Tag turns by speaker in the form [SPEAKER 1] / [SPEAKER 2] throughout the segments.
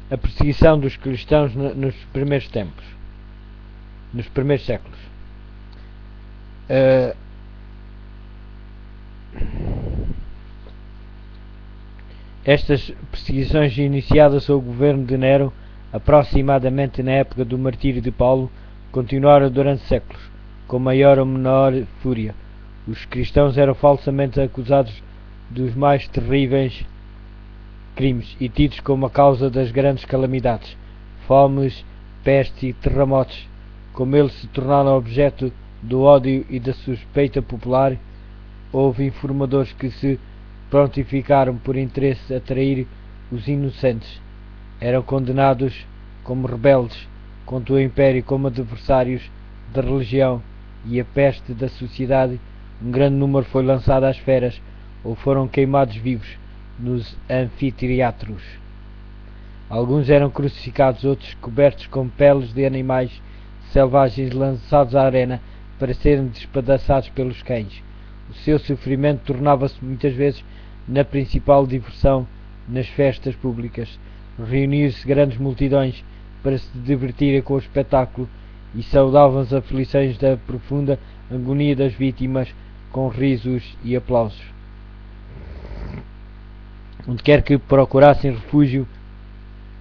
[SPEAKER 1] a perseguição dos cristãos nos primeiros tempos, nos primeiros séculos. Estas perseguições iniciadas sob o governo de Nero, aproximadamente na época do martírio de Paulo, continuaram durante séculos, com maior ou menor fúria. Os cristãos eram falsamente acusados dos mais terríveis crimes e tidos como a causa das grandes calamidades, fomes, pestes e terremotos. Como eles se tornaram objeto do ódio e da suspeita popular, houve informadores que se prontificaram por interesse a trair os inocentes. Eram condenados como rebeldes contra o Império, como adversários da religião e a peste da sociedade. Um grande número foi lançado às feras ou foram queimados vivos nos anfiteatros. Alguns eram crucificados, outros cobertos com peles de animais selvagens, lançados à arena para serem despedaçados pelos cães. O seu sofrimento tornava-se muitas vezes na principal diversão nas festas públicas. Reuniam-se grandes multidões para se divertirem com o espetáculo e saudavam as aflições da profunda agonia das vítimas com risos e aplausos. Onde quer que procurassem refúgio,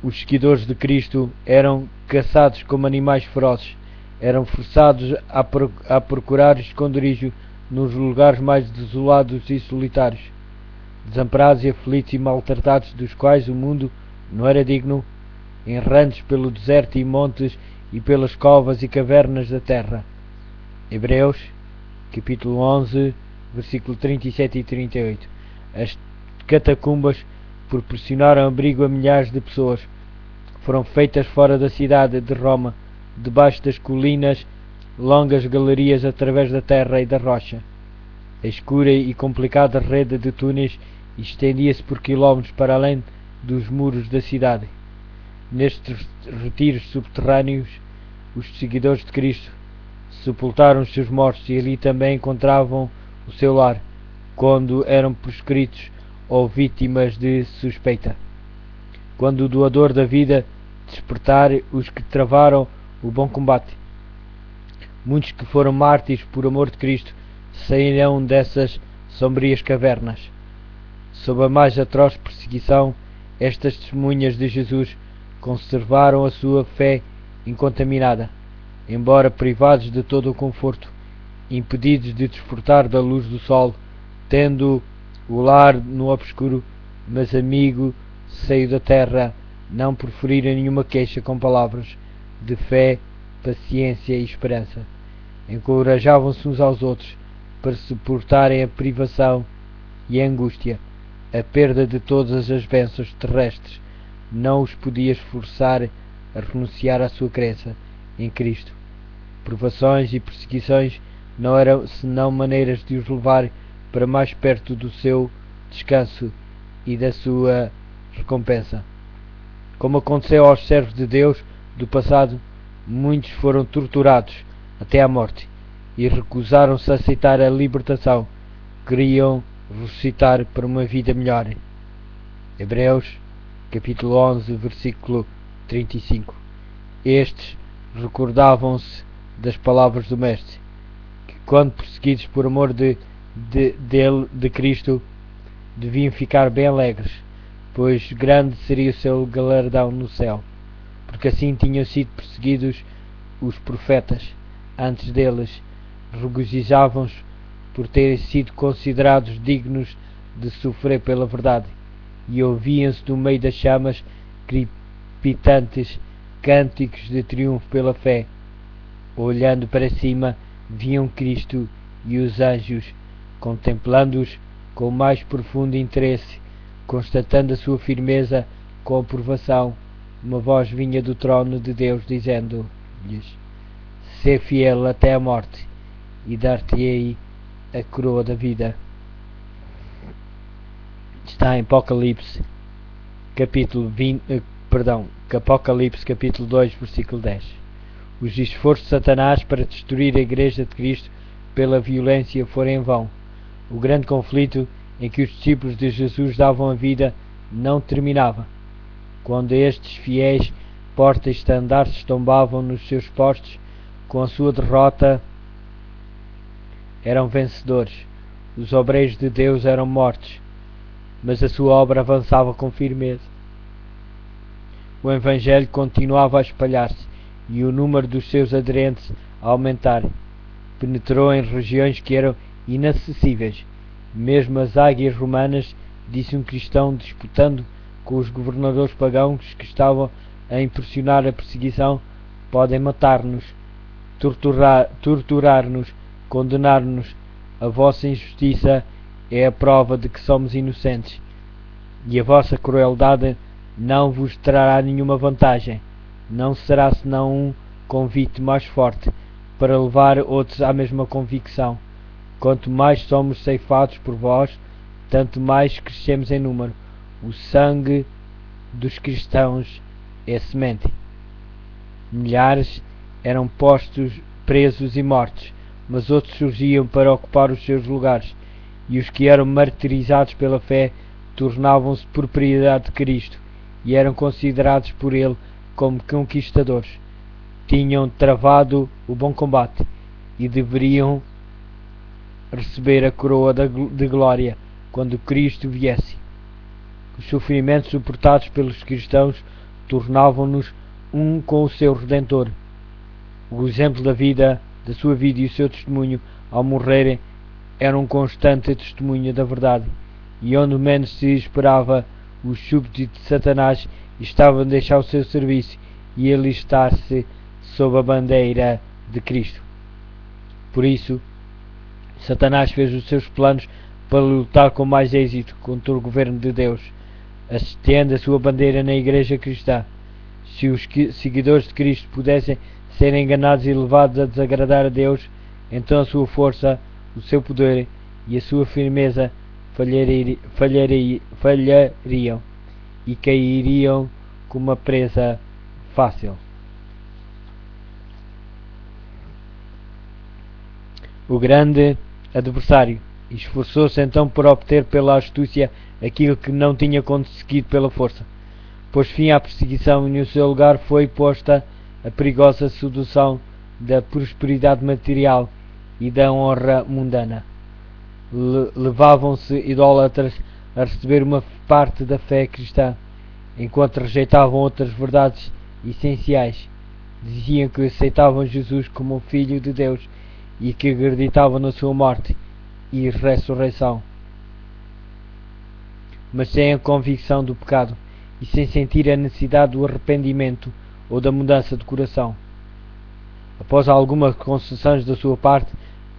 [SPEAKER 1] os seguidores de Cristo eram caçados como animais ferozes, eram forçados a procurar esconderijo nos lugares mais desolados e solitários, desamparados e aflitos e maltratados, dos quais o mundo não era digno, errantes pelo deserto e montes e pelas covas e cavernas da terra. Hebreus, capítulo 11, versículo 37 e 38. As catacumbas proporcionaram abrigo a milhares de pessoas. Foram feitas fora da cidade de Roma, debaixo das colinas, longas galerias através da terra e da rocha. A escura e complicada rede de túneis estendia-se por quilómetros para além dos muros da cidade. Nestes retiros subterrâneos, os seguidores de Cristo sepultaram os seus mortos e ali também encontravam o seu lar, quando eram proscritos ou vítimas de suspeita. Quando o doador da vida despertar os que travaram o bom combate, muitos que foram mártires por amor de Cristo sairão dessas sombrias cavernas. Sob a mais atroz perseguição, estas testemunhas de Jesus conservaram a sua fé incontaminada, embora privados de todo o conforto, impedidos de desfrutar da luz do sol, tendo o lar no obscuro, mas amigo seio da terra, não proferiram nenhuma queixa com palavras de fé, paciência e esperança. Encorajavam-se uns aos outros para suportarem a privação e a angústia. A perda de todas as bênçãos terrestres não os podia esforçar a renunciar à sua crença em Cristo. Provações e perseguições não eram senão maneiras de os levar para mais perto do seu descanso e da sua recompensa. Como aconteceu aos servos de Deus do passado, muitos foram torturados até à morte e recusaram-se a aceitar a libertação. Queriam ressuscitar para uma vida melhor. Hebreus, capítulo 11, versículo 35. Estes recordavam-se das palavras do Mestre, que quando perseguidos por amor de Cristo, deviam ficar bem alegres, pois grande seria o seu galardão no céu, porque assim tinham sido perseguidos os profetas antes deles. Regozijavam-se por terem sido considerados dignos de sofrer pela verdade, e ouviam-se do meio das chamas crepitantes cânticos de triunfo pela fé. Olhando para cima, viam Cristo e os anjos, contemplando-os com o mais profundo interesse, constatando a sua firmeza com aprovação. Uma voz vinha do trono de Deus, dizendo-lhes: "Sê fiel até a morte, e dar-te-ei a coroa da vida." Está em Apocalipse, Apocalipse capítulo 2, versículo 10. Os esforços de Satanás para destruir a Igreja de Cristo pela violência foram em vão. O grande conflito em que os discípulos de Jesus davam a vida não terminava. quando estes fiéis porta-estandartes tombavam nos seus postos, com a sua derrota eram vencedores. Os obreiros de Deus eram mortos, mas a sua obra avançava com firmeza. O Evangelho continuava a espalhar-se e o número dos seus aderentes a aumentar. Penetrou em regiões que eram inacessíveis. Mesmo as águias romanas, disse um cristão disputando com os governadores pagãos que estavam a impulsionar a perseguição, podem matar-nos, torturar-nos, condenar-nos. A vossa injustiça é a prova de que somos inocentes, e a vossa crueldade não vos trará nenhuma vantagem. Não será senão um convite mais forte para levar outros à mesma convicção. Quanto mais somos ceifados por vós, tanto mais crescemos em número. O sangue dos cristãos é semente. Milhares eram postos presos e mortos, mas outros surgiam para ocupar os seus lugares, e os que eram martirizados pela fé tornavam-se propriedade de Cristo e eram considerados por ele como conquistadores. Tinham travado o bom combate e deveriam receber a coroa de glória quando Cristo viesse. Os sofrimentos suportados pelos cristãos tornavam-nos um com o seu Redentor. O exemplo da sua vida e o seu testemunho ao morrerem eram um constante testemunho da verdade, e onde menos se esperava, os súbditos de Satanás estavam a deixar o seu serviço e a alistar-se sob a bandeira de Cristo. Por isso, Satanás fez os seus planos para lutar com mais êxito contra o governo de Deus, hasteando a sua bandeira na Igreja Cristã. Se os seguidores de Cristo pudessem ser enganados e levados a desagradar a Deus, então a sua força, o seu poder e a sua firmeza falhariam e cairiam como uma presa fácil. O grande adversário esforçou-se então por obter pela astúcia aquilo que não tinha conseguido pela força. Pôs fim à perseguição e no seu lugar foi posta a perigosa sedução da prosperidade material e da honra mundana. Levavam-se idólatras a receber uma parte da fé cristã, enquanto rejeitavam outras verdades essenciais. Diziam que aceitavam Jesus como o Filho de Deus e que acreditavam na sua morte e ressurreição, mas sem a convicção do pecado e sem sentir a necessidade do arrependimento ou da mudança de coração. Após algumas concessões da sua parte,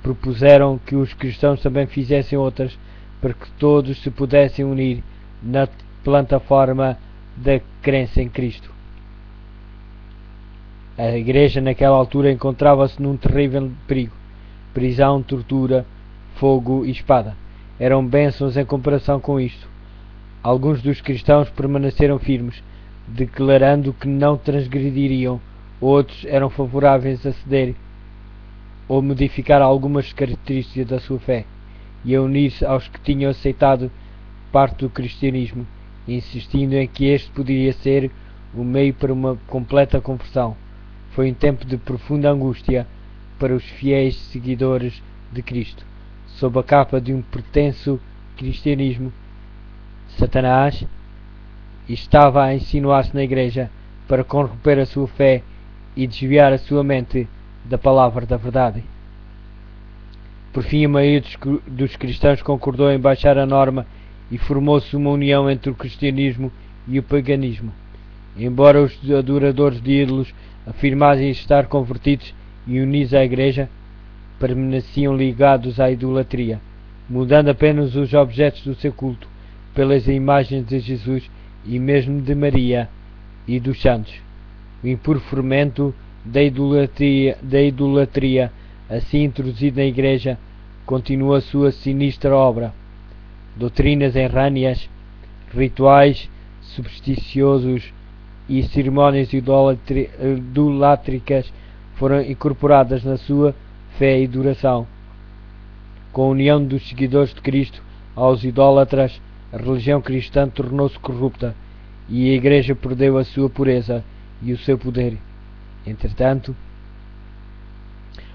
[SPEAKER 1] propuseram que os cristãos também fizessem outras, para que todos se pudessem unir na plataforma da crença em Cristo. A Igreja naquela altura encontrava-se num terrível perigo: prisão, tortura, fogo e espada. Eram bênçãos em comparação com isto. Alguns dos cristãos permaneceram firmes, declarando que não transgrediriam. Outros eram favoráveis a ceder ou modificar algumas características da sua fé e a unir-se aos que tinham aceitado parte do cristianismo, insistindo em que este poderia ser o meio para uma completa conversão. Foi um tempo de profunda angústia para os fiéis seguidores de Cristo. Sob a capa de um pretenso cristianismo, Satanás estava a insinuar-se na Igreja para corromper a sua fé e desviar a sua mente da palavra da verdade. Por fim, a maioria dos cristãos concordou em baixar a norma e formou-se uma união entre o cristianismo e o paganismo. Embora os adoradores de ídolos afirmassem estar convertidos e unidos à Igreja, permaneciam ligados à idolatria, mudando apenas os objetos do seu culto pelas imagens de Jesus e mesmo de Maria e dos santos. O impuro fermento da idolatria, assim introduzido na Igreja, continua a sua sinistra obra. Doutrinas errâneas, rituais supersticiosos e cerimónias idolátricas foram incorporadas na sua fé e duração. Com a união dos seguidores de Cristo aos idólatras, a religião cristã tornou-se corrupta e a Igreja perdeu a sua pureza e o seu poder. Entretanto,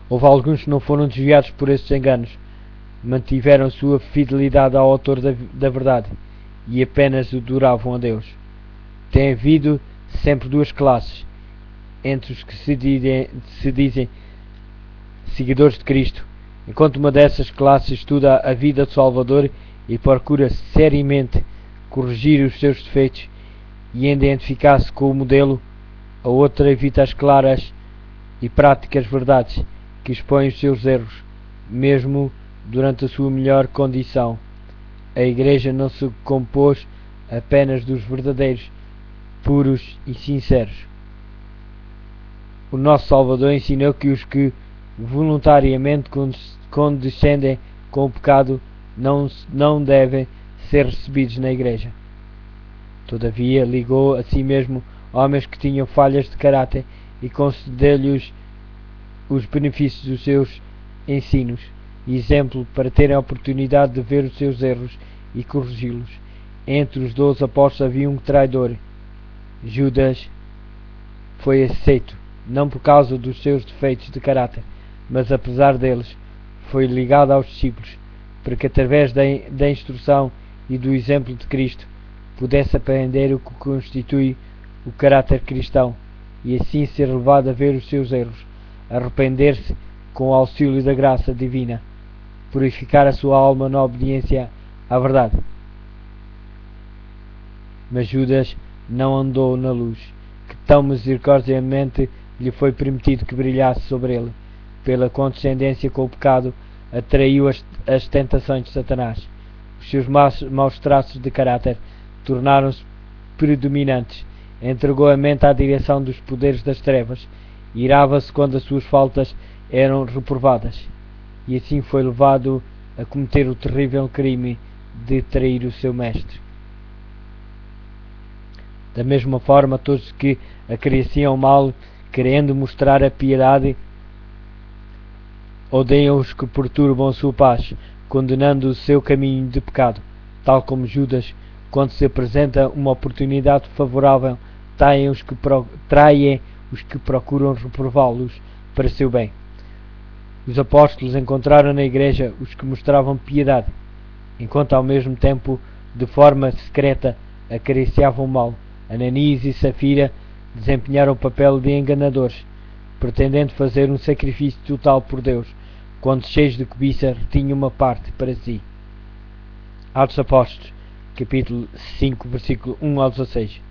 [SPEAKER 1] houve alguns que não foram desviados por esses enganos, mantiveram sua fidelidade ao autor da verdade e apenas adoravam a Deus. Tem havido sempre duas classes entre os que se dizem seguidores de Cristo, enquanto uma dessas classes estuda a vida do Salvador e procura seriamente corrigir os seus defeitos e identificar-se com o modelo, a outra evita as claras e práticas verdades que expõem os seus erros, mesmo durante a sua melhor condição. A Igreja não se compôs apenas dos verdadeiros, puros e sinceros. O nosso Salvador ensinou que os que voluntariamente condescendem com o pecado não devem ser recebidos na Igreja. Todavia, ligou a si mesmo homens que tinham falhas de caráter e concedeu-lhes os benefícios dos seus ensinos e exemplo para terem a oportunidade de ver os seus erros e corrigi-los. Entre os 12 apóstolos havia um traidor. Judas foi aceito, não por causa dos seus defeitos de caráter, mas apesar deles, foi ligado aos discípulos, para que através da instrução e do exemplo de Cristo pudesse aprender o que constitui o caráter cristão e assim ser levado a ver os seus erros, arrepender-se com o auxílio da graça divina, purificar a sua alma na obediência à verdade. Mas Judas não andou na luz, que tão misericordiamente lhe foi permitido que brilhasse sobre ele. Pela condescendência com o pecado, atraiu as tentações de Satanás. Os seus maus traços de caráter tornaram-se predominantes. Entregou a mente à direção dos poderes das trevas. Irava-se quando as suas faltas eram reprovadas. E assim foi levado a cometer o terrível crime de trair o seu mestre. Da mesma forma, todos que acariciam o mal, querendo mostrar a piedade, odeiam os que perturbam a sua paz, condenando o seu caminho de pecado, tal como Judas, quando se apresenta uma oportunidade favorável, traem os que procuram reprová-los para seu bem. Os apóstolos encontraram na Igreja os que mostravam piedade, enquanto ao mesmo tempo, de forma secreta, acariciavam o mal. Ananias e Safira desempenharam o papel de enganadores, pretendendo fazer um sacrifício total por Deus, quando cheios de cobiça retinham uma parte para si. Atos Apóstolos, capítulo 5, versículo 1 ao 16.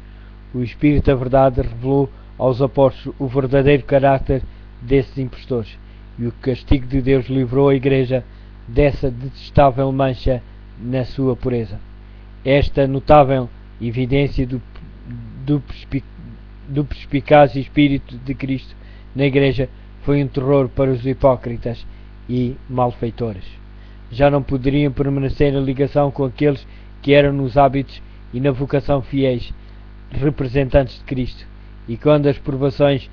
[SPEAKER 1] O Espírito da Verdade revelou aos apóstolos o verdadeiro caráter desses impostores, e o castigo de Deus livrou a Igreja dessa detestável mancha na sua pureza. Esta notável evidência do perspicaz Espírito de Cristo na Igreja foi um terror para os hipócritas e malfeitores. Já não poderiam permanecer em ligação com aqueles que eram nos hábitos e na vocação fiéis representantes de Cristo, e quando as provações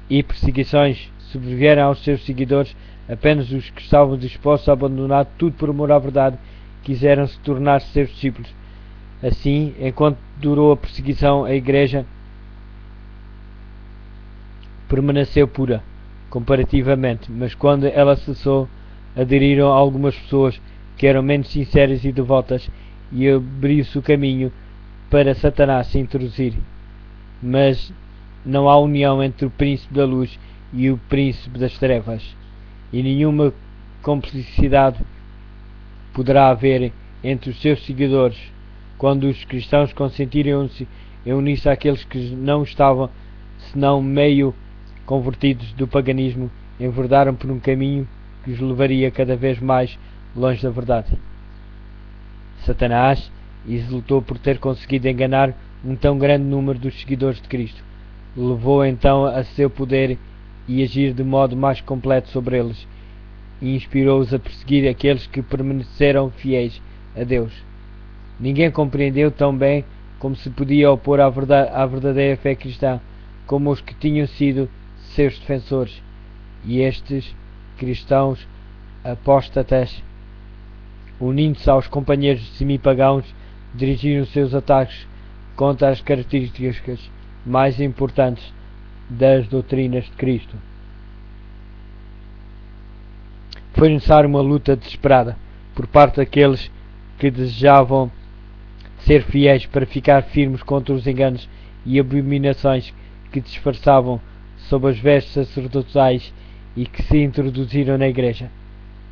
[SPEAKER 1] e perseguições sobrevieram aos seus seguidores, apenas os que estavam dispostos a abandonar tudo por amor à verdade quiseram se tornar seus discípulos. Assim, enquanto durou a perseguição, a Igreja permaneceu pura, comparativamente, mas quando ela cessou, aderiram algumas pessoas que eram menos sinceras e devotas, e abriu-se o caminho para Satanás se introduzir. Mas não há união entre o príncipe da luz e o príncipe das trevas, e nenhuma complicidade poderá haver entre os seus seguidores quando os cristãos consentirem em unir-se àqueles que não estavam, senão meio convertidos do paganismo, enverdaram por um caminho que os levaria cada vez mais longe da verdade. Satanás exultou por ter conseguido enganar um tão grande número dos seguidores de Cristo. Levou então a seu poder e agir de modo mais completo sobre eles, e inspirou-os a perseguir aqueles que permaneceram fiéis a Deus. Ninguém compreendeu tão bem como se podia opor à verdadeira fé cristã como os que tinham sido seus defensores, e estes cristãos apóstatas, unindo-se aos companheiros semipagãos, dirigiram seus ataques contra as características mais importantes das doutrinas de Cristo. Foi necessária uma luta desesperada por parte daqueles que desejavam ser fiéis para ficar firmes contra os enganos e abominações que disfarçavam sob as vestes sacerdotais e que se introduziram na Igreja.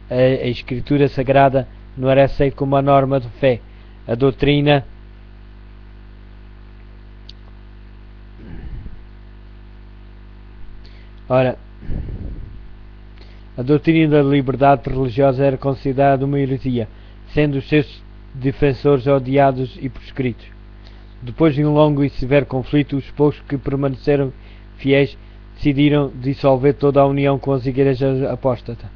[SPEAKER 1] A Escritura Sagrada não era aceita como a norma de fé. A doutrina da liberdade religiosa era considerada uma heresia, sendo os seus defensores odiados e proscritos. Depois de um longo e severo conflito, os poucos que permaneceram fiéis decidiram dissolver toda a união com as igrejas apóstatas,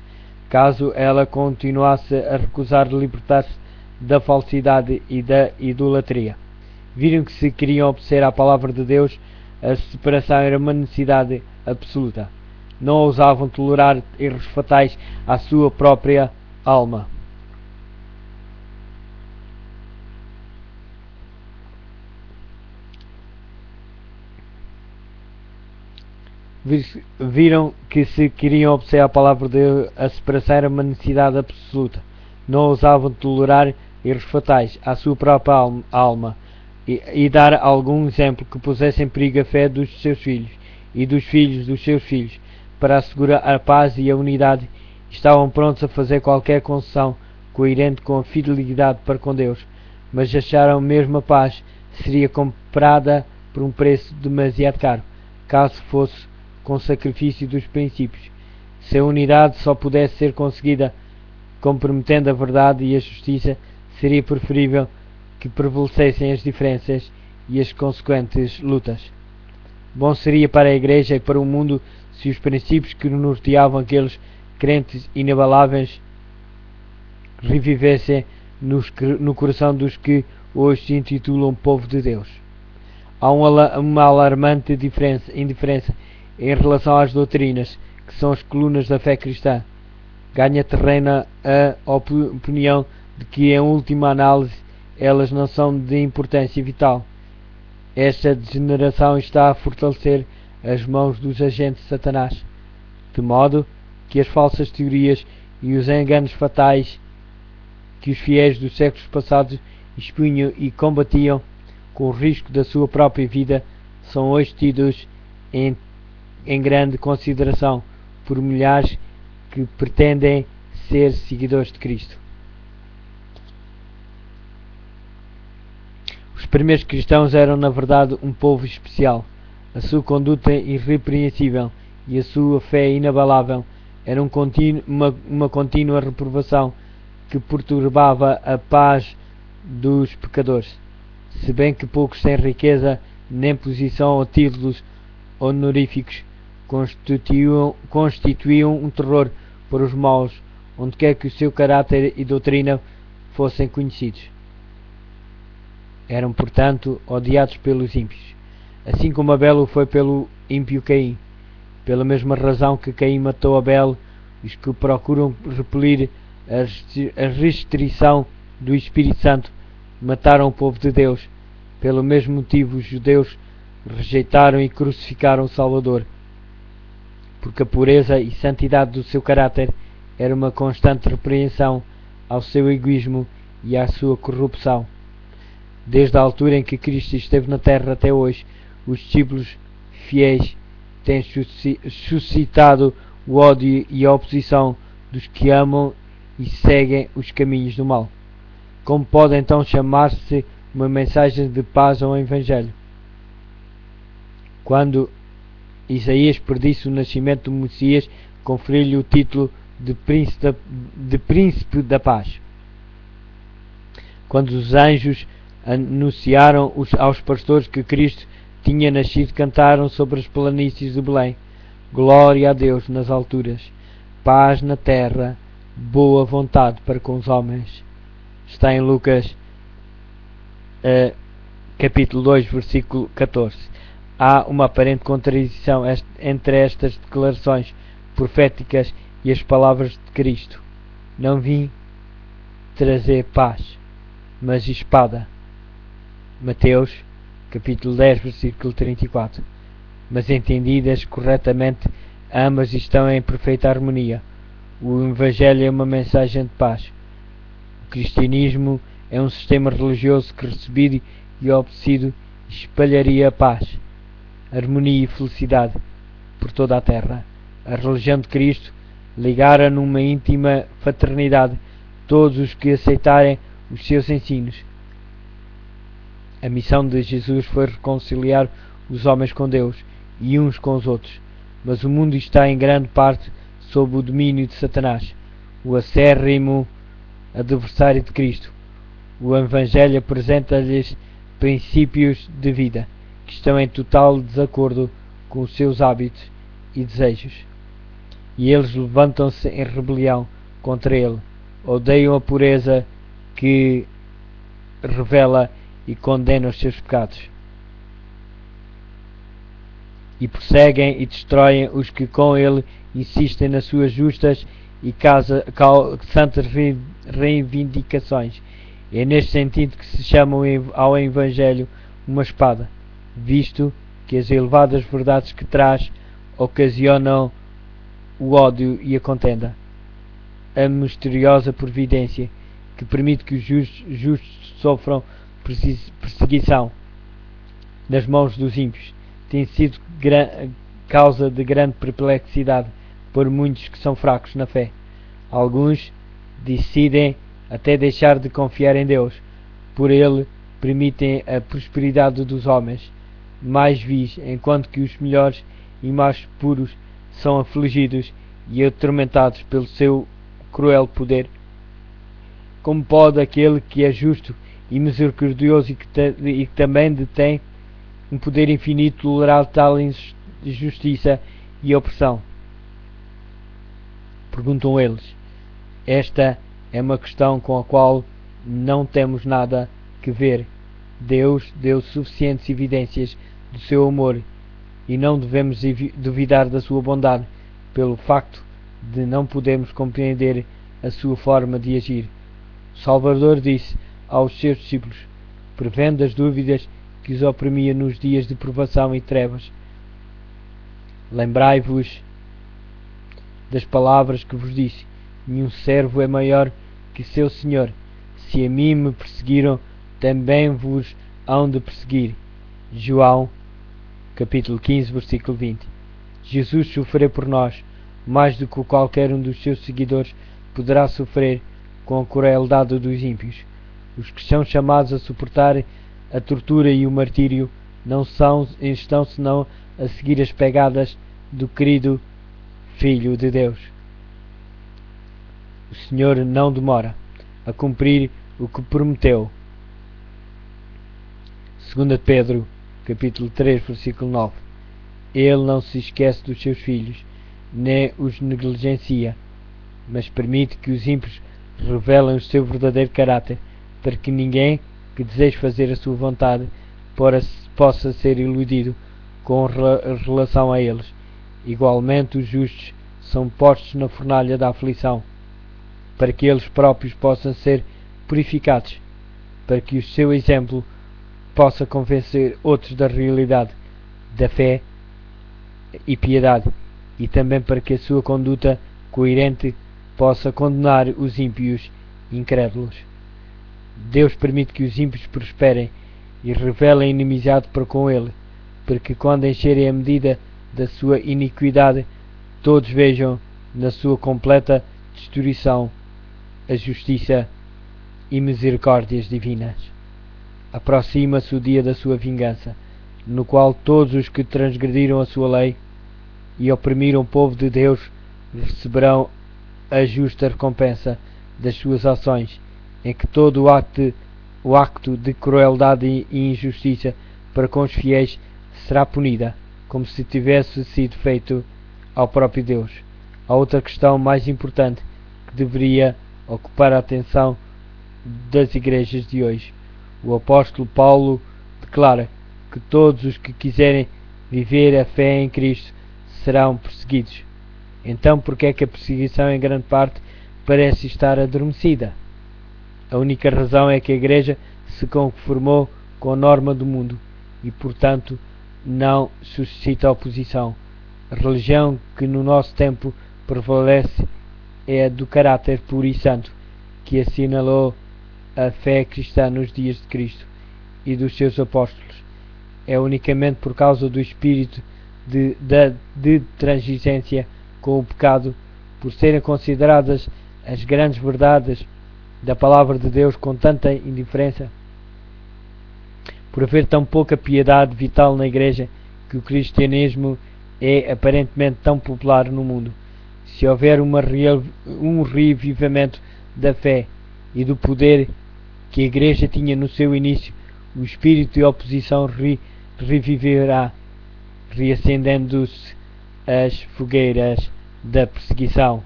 [SPEAKER 1] caso ela continuasse a recusar libertar-se da falsidade e da idolatria. Viram que se queriam obedecer à palavra de Deus, a separação era uma necessidade absoluta. Não ousavam tolerar erros fatais à sua própria alma. Viram que se queriam obedecer à palavra de Deus, a separação era uma necessidade absoluta. Não ousavam tolerar erros fatais à sua própria alma e dar algum exemplo que pusesse em perigo a fé dos seus filhos e dos filhos dos seus filhos. Para assegurar a paz e a unidade, estavam prontos a fazer qualquer concessão coerente com a fidelidade para com Deus, mas acharam mesmo a paz seria comprada por um preço demasiado caro, caso fosse com sacrifício dos princípios. Se a unidade só pudesse ser conseguida comprometendo a verdade e a justiça, seria preferível que prevalecessem as diferenças e as consequentes lutas. Bom seria para a Igreja e para o mundo se os princípios que norteavam aqueles crentes inabaláveis revivessem no coração dos que hoje se intitulam povo de Deus. Há uma alarmante indiferença em relação às doutrinas, que são as colunas da fé cristã. Ganha terreno a opinião de que, em última análise, elas não são de importância vital. Esta degeneração está a fortalecer as mãos dos agentes de Satanás, de modo que as falsas teorias e os enganos fatais que os fiéis dos séculos passados expunham e combatiam com o risco da sua própria vida são hoje tidos em grande consideração por milhares que pretendem ser seguidores de Cristo. Os primeiros cristãos eram, na verdade, um povo especial. A sua conduta irrepreensível e a sua fé inabalável eram uma contínua reprovação que perturbava a paz dos pecadores. Se bem que poucos sem riqueza, nem posição ou títulos honoríficos constituíam um terror para os maus, onde quer que o seu caráter e doutrina fossem conhecidos. Eram, portanto, odiados pelos ímpios, assim como Abel o foi pelo ímpio Caim. Pela mesma razão que Caim matou Abel, os que procuram repelir a restrição do Espírito Santo mataram o povo de Deus. Pelo mesmo motivo, os judeus rejeitaram e crucificaram o Salvador, porque a pureza e santidade do seu caráter era uma constante repreensão ao seu egoísmo e à sua corrupção. Desde a altura em que Cristo esteve na terra até hoje, os discípulos fiéis têm suscitado o ódio e a oposição dos que amam e seguem os caminhos do mal. Como pode então chamar-se uma mensagem de paz ao Evangelho? Quando Isaías predisse o nascimento do Messias, conferiu-lhe o título de Príncipe da Paz. Quando os anjos anunciaram aos pastores que Cristo tinha nascido, cantaram sobre as planícies de Belém: glória a Deus nas alturas, paz na terra, boa vontade para com os homens. Está em Lucas capítulo 2, versículo 14. Há uma aparente contradição entre estas declarações proféticas e as palavras de Cristo: não vim trazer paz, mas espada. Mateus capítulo 10, versículo 34. Mas entendidas corretamente, ambas estão em perfeita harmonia. O Evangelho é uma mensagem de paz. O cristianismo é um sistema religioso que, recebido e obedecido, espalharia a paz, harmonia e felicidade por toda a terra. A religião de Cristo ligara numa íntima fraternidade todos os que aceitarem os seus ensinos. A missão de Jesus foi reconciliar os homens com Deus e uns com os outros, mas o mundo está em grande parte sob o domínio de Satanás, o acérrimo adversário de Cristo. O Evangelho apresenta-lhes princípios de vida que estão em total desacordo com os seus hábitos e desejos, e eles levantam-se em rebelião contra ele, odeiam a pureza que revela e condena os seus pecados, e perseguem e destroem os que com ele insistem nas suas justas e santas reivindicações. É neste sentido que se chama ao Evangelho uma espada, visto que as elevadas verdades que traz ocasionam o ódio e a contenda. A misteriosa providência que permite que os justos sofram perseguição nas mãos dos ímpios tem sido causa de grande perplexidade por muitos que são fracos na fé. Alguns decidem até deixar de confiar em Deus, por ele permitem a prosperidade dos homens mais vis, enquanto que os melhores e mais puros são afligidos e atormentados pelo seu cruel poder. Como pode aquele que é justo e misericordioso e que também detém um poder infinito tolerar tal injustiça e opressão? Perguntam eles. Esta é uma questão com a qual não temos nada que ver. Deus deu suficientes evidências do seu amor e não devemos duvidar da sua bondade pelo facto de não podermos compreender a sua forma de agir. O Salvador disse aos seus discípulos, prevendo as dúvidas que os oprimia nos dias de provação e trevas: lembrai-vos das palavras que vos disse, nenhum servo é maior que seu Senhor. Se a mim me perseguiram, também vos hão de perseguir. João, capítulo 15, versículo 20. Jesus sofreu por nós, mais do que qualquer um dos seus seguidores poderá sofrer com a crueldade dos ímpios. Os que são chamados a suportar a tortura e o martírio não estão senão a seguir as pegadas do querido Filho de Deus. O Senhor não demora a cumprir o que prometeu. 2 Pedro, capítulo 3, versículo 9. Ele não se esquece dos seus filhos, nem os negligencia, mas permite que os ímpios revelem o seu verdadeiro caráter, para que ninguém que deseje fazer a sua vontade possa ser iludido com relação a eles. Igualmente, os justos são postos na fornalha da aflição, para que eles próprios possam ser purificados, para que o seu exemplo possa convencer outros da realidade, da fé e piedade, e também para que a sua conduta coerente possa condenar os ímpios incrédulos. Deus permite que os ímpios prosperem e revelem inimizade para com ele, para que quando encherem a medida da sua iniquidade, todos vejam na sua completa destruição a justiça e misericórdias divinas. Aproxima-se o dia da sua vingança, no qual todos os que transgrediram a sua lei e oprimiram o povo de Deus receberão a justa recompensa das suas ações, em que todo o acto de crueldade e injustiça para com os fiéis será punida, como se tivesse sido feito ao próprio Deus. Há outra questão mais importante que deveria ocupar a atenção das igrejas de hoje. O apóstolo Paulo declara que todos os que quiserem viver a fé em Cristo serão perseguidos. Então, por que é que a perseguição em grande parte parece estar adormecida? A única razão é que a igreja se conformou com a norma do mundo e, portanto, não suscita oposição. A religião que no nosso tempo prevalece é a do caráter puro e santo, que assinalou a fé cristã nos dias de Cristo e dos seus apóstolos. É unicamente por causa do espírito de transigência com o pecado, por serem consideradas as grandes verdades da palavra de Deus com tanta indiferença, por haver tão pouca piedade vital na Igreja, que o cristianismo é aparentemente tão popular no mundo. Se houver um revivimento da fé e do poder que a Igreja tinha no seu início, o espírito de oposição reviverá, reacendendo-se as fogueiras da perseguição.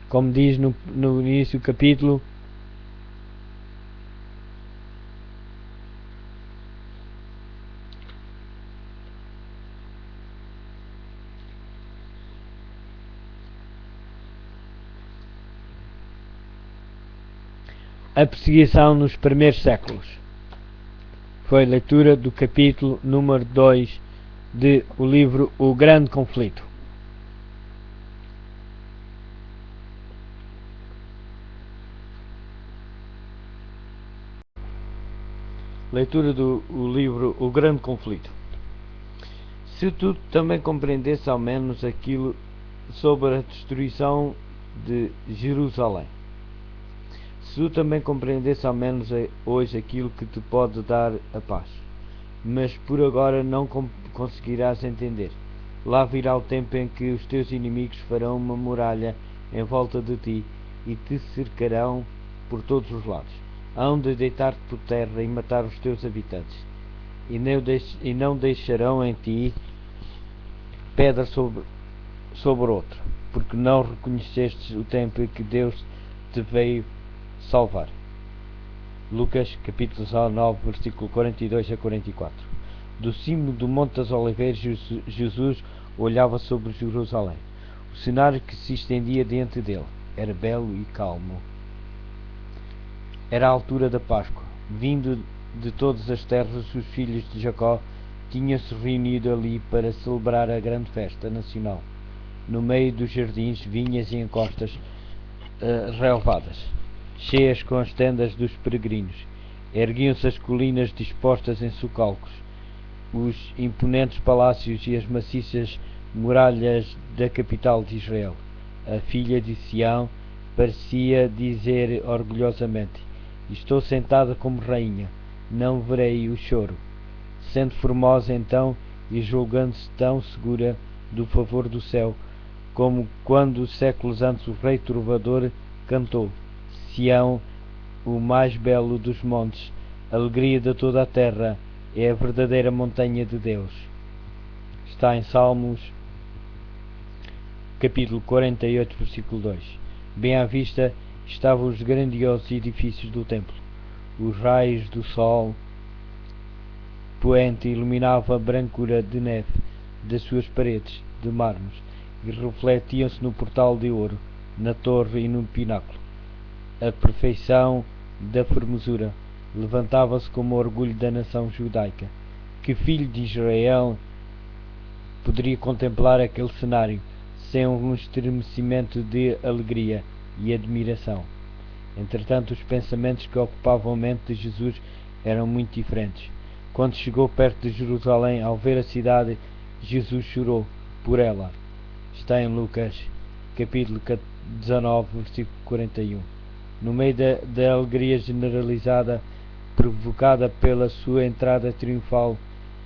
[SPEAKER 1] Como diz no início do capítulo, a perseguição nos primeiros séculos. Foi leitura do capítulo número 2 de o livro O Grande Conflito. Leitura do livro O Grande Conflito. Se tu também compreendesse ao menos aquilo sobre a destruição de Jerusalém, se tu também compreendesse ao menos hoje aquilo que te pode dar a paz, mas por agora não conseguirás entender. Lá virá o tempo em que os teus inimigos farão uma muralha em volta de ti e te cercarão por todos os lados. Hão de deitar-te por terra e matar os teus habitantes, e não deixarão em ti pedra sobre outra, porque não reconhecestes o tempo em que Deus te veio salvar. Lucas capítulo 19, versículo 42 a 44. Do cimo do Monte das Oliveiras, Jesus olhava sobre Jerusalém. O cenário que se estendia diante dele era belo e calmo. Era a altura da Páscoa. Vindo de todas as terras, os filhos de Jacó tinham-se reunido ali para celebrar a grande festa nacional. No meio dos jardins, vinhas e encostas relevadas, cheias com as tendas dos peregrinos, erguiam-se as colinas dispostas em socalcos, os imponentes palácios e as maciças muralhas da capital de Israel. A filha de Sião parecia dizer orgulhosamente: estou sentada como rainha, não verei o choro. Sendo formosa então e julgando-se tão segura do favor do céu, como quando séculos antes o rei trovador cantou: Sião, o mais belo dos montes, alegria de toda a terra, é a verdadeira montanha de Deus. Está em Salmos capítulo 48, versículo 2. Bem à vista estavam os grandiosos edifícios do templo. Os raios do sol poente iluminavam a brancura de neve das suas paredes de mármore e refletiam-se no portal de ouro, na torre e no pináculo. A perfeição da formosura levantava-se como orgulho da nação judaica. Que filho de Israel poderia contemplar aquele cenário sem um estremecimento de alegria e admiração? Entretanto, os pensamentos que ocupavam a mente de Jesus eram muito diferentes. Quando chegou perto de Jerusalém, ao ver a cidade, Jesus chorou por ela. Está em Lucas capítulo 19, versículo 41. No meio da alegria generalizada provocada pela sua entrada triunfal,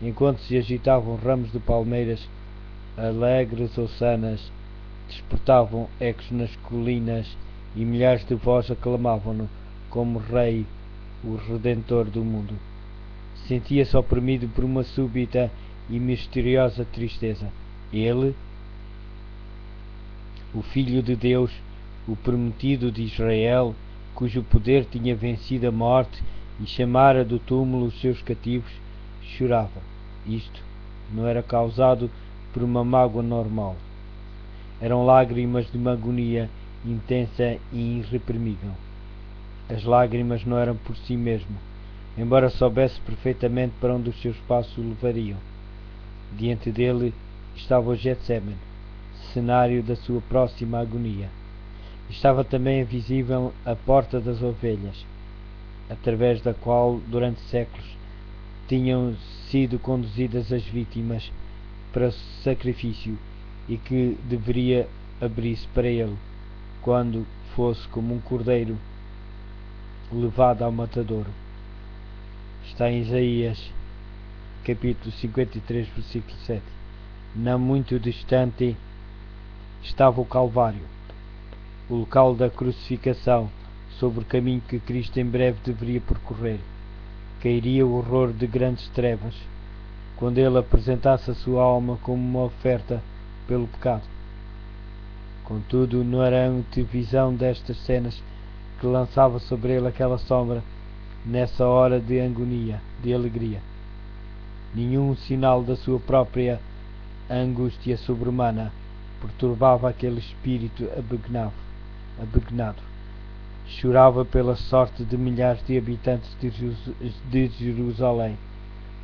[SPEAKER 1] enquanto se agitavam ramos de palmeiras, alegres hossanas despertavam ecos nas colinas e milhares de vozes aclamavam-no como Rei, o Redentor do mundo. Sentia-se oprimido por uma súbita e misteriosa tristeza. Ele, o Filho de Deus, o prometido de Israel, cujo poder tinha vencido a morte e chamara do túmulo os seus cativos, chorava. Isto não era causado por uma mágoa normal. Eram lágrimas de uma agonia intensa e irreprimível. As lágrimas não eram por si mesmo. embora soubesse perfeitamente para onde os seus passos o levariam. Diante dele estava o Getsemane, cenário da sua próxima agonia. Estava também visível a Porta das Ovelhas, através da qual, durante séculos, tinham sido conduzidas as vítimas para o sacrifício e que deveria abrir-se para ele, quando fosse como um cordeiro levado ao matadouro. Está em Isaías, capítulo 53, versículo 7. Não muito distante estava o Calvário, o local da crucificação, sobre o caminho que Cristo em breve deveria percorrer. Cairia o horror de grandes trevas, quando ele apresentasse a sua alma como uma oferta pelo pecado. Contudo, não era a antevisão destas cenas que lançava sobre ele aquela sombra nessa hora de agonia, de alegria. Nenhum sinal da sua própria angústia sobre-humana perturbava aquele espírito abegnado. Chorava pela sorte de milhares de habitantes de Jerusalém,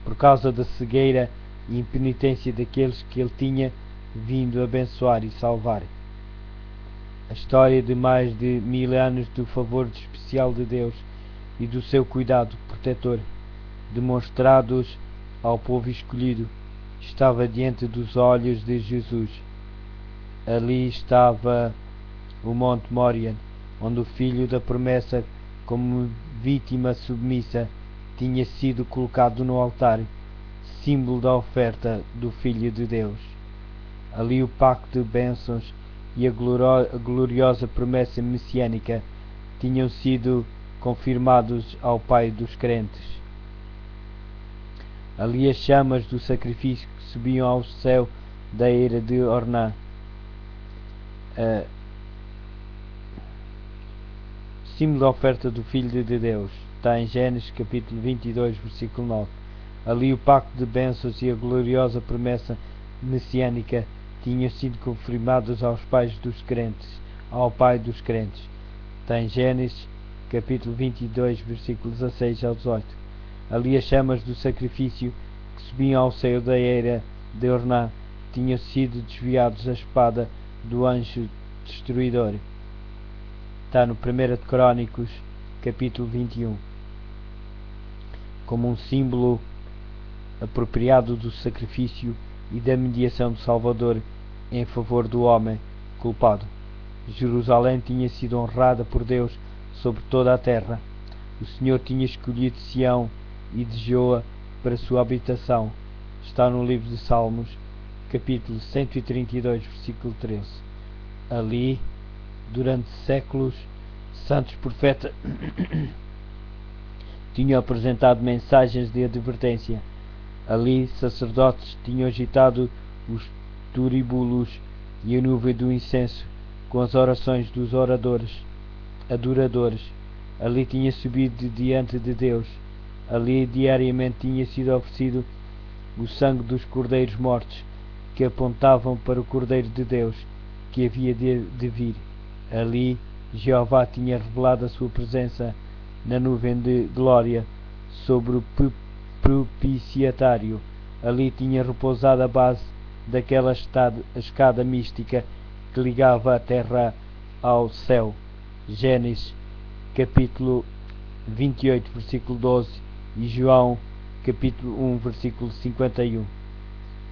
[SPEAKER 1] por causa da cegueira e impenitência daqueles que ele tinha vindo abençoar e salvar. A história de mais de 1000 anos do favor especial de Deus e do seu cuidado protetor, demonstrados ao povo escolhido, estava diante dos olhos de Jesus. Ali estava o Monte Moriah, onde o filho da promessa, como vítima submissa, tinha sido colocado no altar, símbolo da oferta do Filho de Deus. Ali o pacto de bênçãos e a gloriosa promessa messiânica tinham sido confirmados ao Pai dos crentes. Ali as chamas do sacrifício que subiam ao céu da era de Orná, símbolo da oferta do Filho de Deus. Está em Gênesis capítulo 22, versículo 9. Ali o pacto de bênçãos e a gloriosa promessa messiânica tinham sido confirmados aos pais dos crentes, ao Pai dos crentes. Está em Gênesis capítulo 22, versículos 16 ao 18. Ali as chamas do sacrifício que subiam ao céu da era de Orná tinham sido desviados da espada do anjo destruidor. Está no 1 de Crónicos capítulo 21. Como um símbolo apropriado do sacrifício e da mediação do Salvador em favor do homem culpado. Jerusalém tinha sido honrada por Deus sobre toda a terra. O Senhor tinha escolhido Sião e desejou-a para sua habitação. Está no livro de Salmos, capítulo 132, versículo 13. Ali, durante séculos, santos profetas tinham apresentado mensagens de advertência. Ali, sacerdotes tinham agitado os turíbulos e a nuvem do incenso com as orações dos adoradores. Ali tinha subido diante de Deus. Ali diariamente tinha sido oferecido o sangue dos cordeiros mortos, que apontavam para o Cordeiro de Deus, que havia de vir. Ali Jeová tinha revelado a sua presença na nuvem de glória sobre o propiciatário. Ali tinha repousado a base daquela escada mística que ligava a terra ao céu. Gênesis capítulo 28, versículo 12 e João capítulo 1, versículo 51.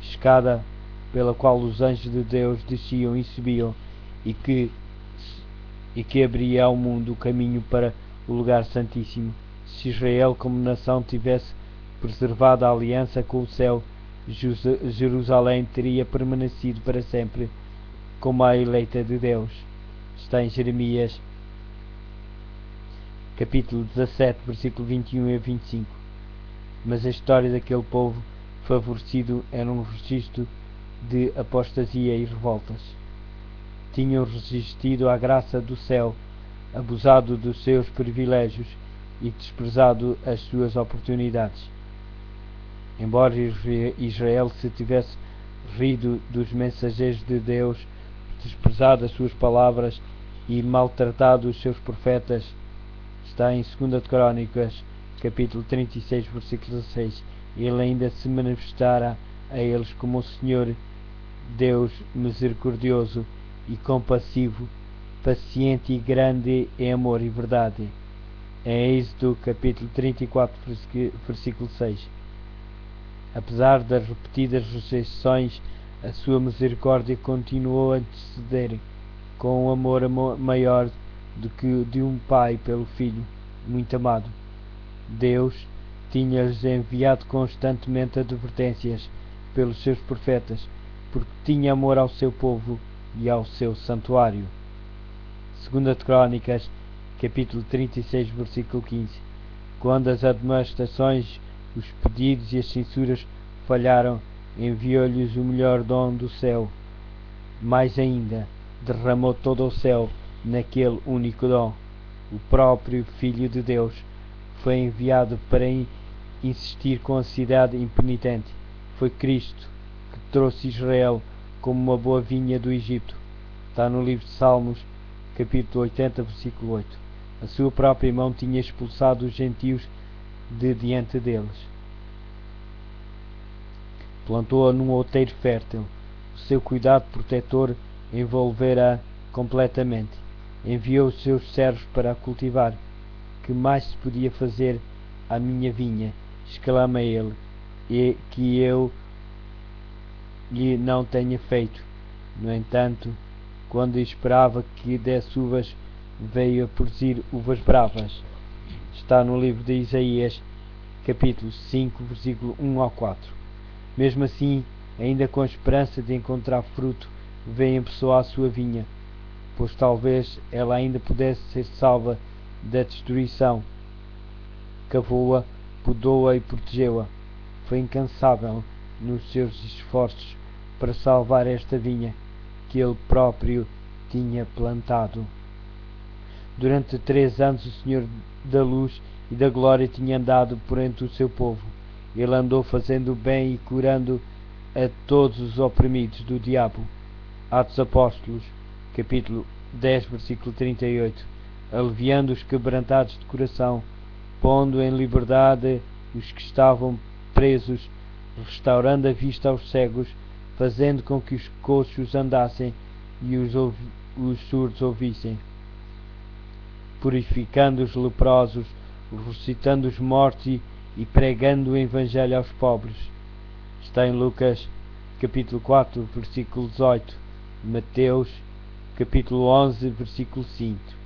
[SPEAKER 1] Escada pela qual os anjos de Deus desciam e subiam e que abria ao mundo o caminho para o lugar santíssimo. Se Israel como nação tivesse preservado a aliança com o céu, Jerusalém teria permanecido para sempre como a eleita de Deus. Está em Jeremias capítulo 17, versículo 21 a 25. Mas a história daquele povo favorecido era um registro de apostasia e revoltas. Tinham resistido à graça do céu, abusado dos seus privilégios e desprezado as suas oportunidades. Embora Israel se tivesse rido dos mensageiros de Deus, desprezado as suas palavras e maltratado os seus profetas, está em 2 de Crónicas, capítulo 36, versículo 16, ele ainda se manifestará a eles como o Senhor Deus misericordioso e compassivo, paciente e grande em amor e verdade. Em Êxodo capítulo 34, versículo 6. Apesar das repetidas rejeições, a sua misericórdia continuou a anteceder, com um amor maior do que o de um pai pelo filho muito amado. Deus tinha-lhes enviado constantemente advertências pelos seus profetas, porque tinha amor ao seu povo e ao seu santuário. 2 de Crônicas, capítulo 36, versículo 15. Quando as admoestações, os pedidos e as censuras falharam, enviou-lhes o melhor dom do céu. Mais ainda, derramou todo o céu naquele único dom. O próprio Filho de Deus foi enviado para insistir com a cidade impenitente. Foi Cristo que trouxe Israel como uma boa vinha do Egito. Está no livro de Salmos, capítulo 80, versículo 8. A sua própria mão tinha expulsado os gentios de diante deles. Plantou-a num outeiro fértil. O seu cuidado protetor envolvera-a completamente. Enviou os seus servos para a cultivar. Que mais se podia fazer à minha vinha? Exclama ele, e que eu lhe não tenha feito. No entanto, quando esperava que desse uvas, veio a produzir uvas bravas. Está no livro de Isaías, capítulo 5, versículo 1 ao 4. Mesmo assim, ainda com a esperança de encontrar fruto, veio em pessoa à sua vinha, pois talvez ela ainda pudesse ser salva da destruição. Cavou-a, podou-a e protegeu-a. Foi incansável nos seus esforços para salvar esta vinha que ele próprio tinha plantado. Durante 3 anos o Senhor da luz e da glória tinha andado por entre o seu povo. Ele andou fazendo o bem e curando a todos os oprimidos do diabo. Atos Apóstolos, capítulo 10, versículo 38. Aliviando os quebrantados de coração, pondo em liberdade os que estavam presos, restaurando a vista aos cegos, fazendo com que os coxos andassem e os surdos ouvissem, purificando os leprosos, ressuscitando os mortos e pregando o Evangelho aos pobres. Está em Lucas, capítulo 4, versículo 18, Mateus, capítulo 11, versículo 5.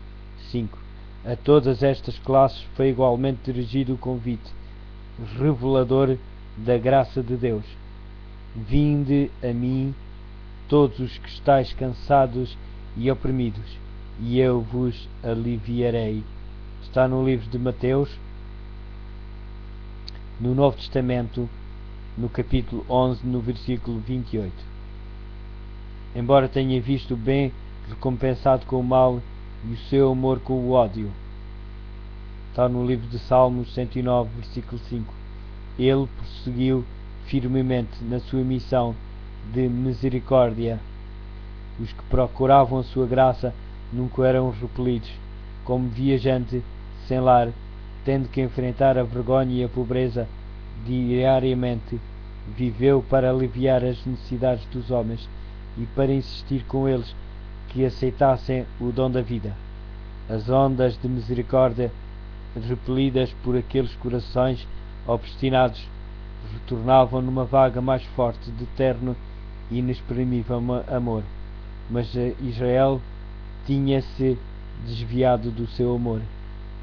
[SPEAKER 1] A todas estas classes foi igualmente dirigido o convite, revelador da graça de Deus. Vinde a mim, todos os que estáis cansados e oprimidos, e eu vos aliviarei. Está no livro de Mateus, no Novo Testamento, no capítulo 11, no versículo 28. Embora tenha visto o bem recompensado com o mal e o seu amor com o ódio. Está no livro de Salmos 109, versículo 5. Ele prosseguiu firmemente na sua missão de misericórdia. Os que procuravam a sua graça nunca eram repelidos. Como viajante sem lar, tendo que enfrentar a vergonha e a pobreza diariamente, viveu para aliviar as necessidades dos homens e para insistir com eles que aceitassem o dom da vida. As ondas de misericórdia, repelidas por aqueles corações obstinados, retornavam numa vaga mais forte de terno e inexprimível amor. Mas Israel tinha-se desviado do seu amor,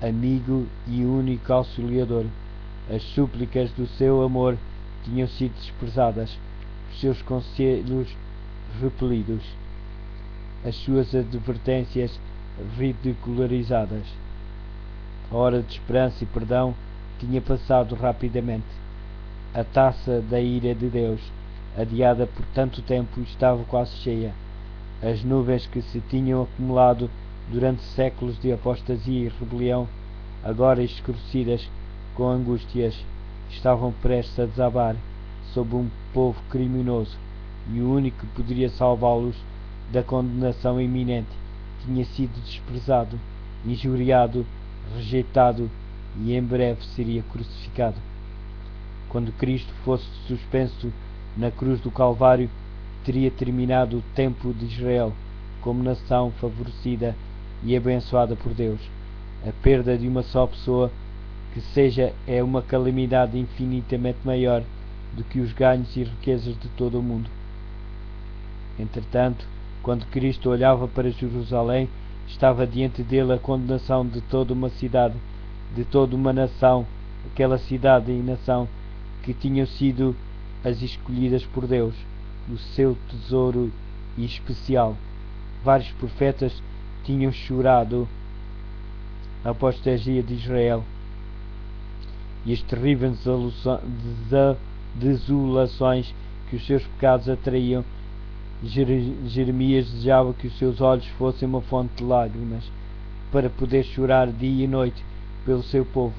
[SPEAKER 1] amigo e único auxiliador. As súplicas do seu amor tinham sido desprezadas, os seus conselhos repelidos, as suas advertências ridicularizadas. A hora de esperança e perdão tinha passado rapidamente. A taça da ira de Deus, adiada por tanto tempo, estava quase cheia. As nuvens que se tinham acumulado durante séculos de apostasia e rebelião, agora escurecidas com angústias, estavam prestes a desabar sobre um povo criminoso, e o único que poderia salvá-los da condenação iminente tinha sido desprezado, injuriado, rejeitado e em breve seria crucificado. Quando Cristo fosse suspenso na cruz do Calvário, teria terminado o tempo de Israel como nação favorecida e abençoada por Deus. A perda de uma só pessoa que seja é uma calamidade infinitamente maior do que os ganhos e riquezas de todo o mundo. Entretanto, quando Cristo olhava para Jerusalém, estava diante dele a condenação de toda uma cidade, de toda uma nação, aquela cidade e nação que tinham sido as escolhidas por Deus, o seu tesouro especial. Vários profetas tinham chorado a apostasia de Israel e as terríveis desolações que os seus pecados atraíam. Jeremias desejava que os seus olhos fossem uma fonte de lágrimas, para poder chorar dia e noite pelo seu povo,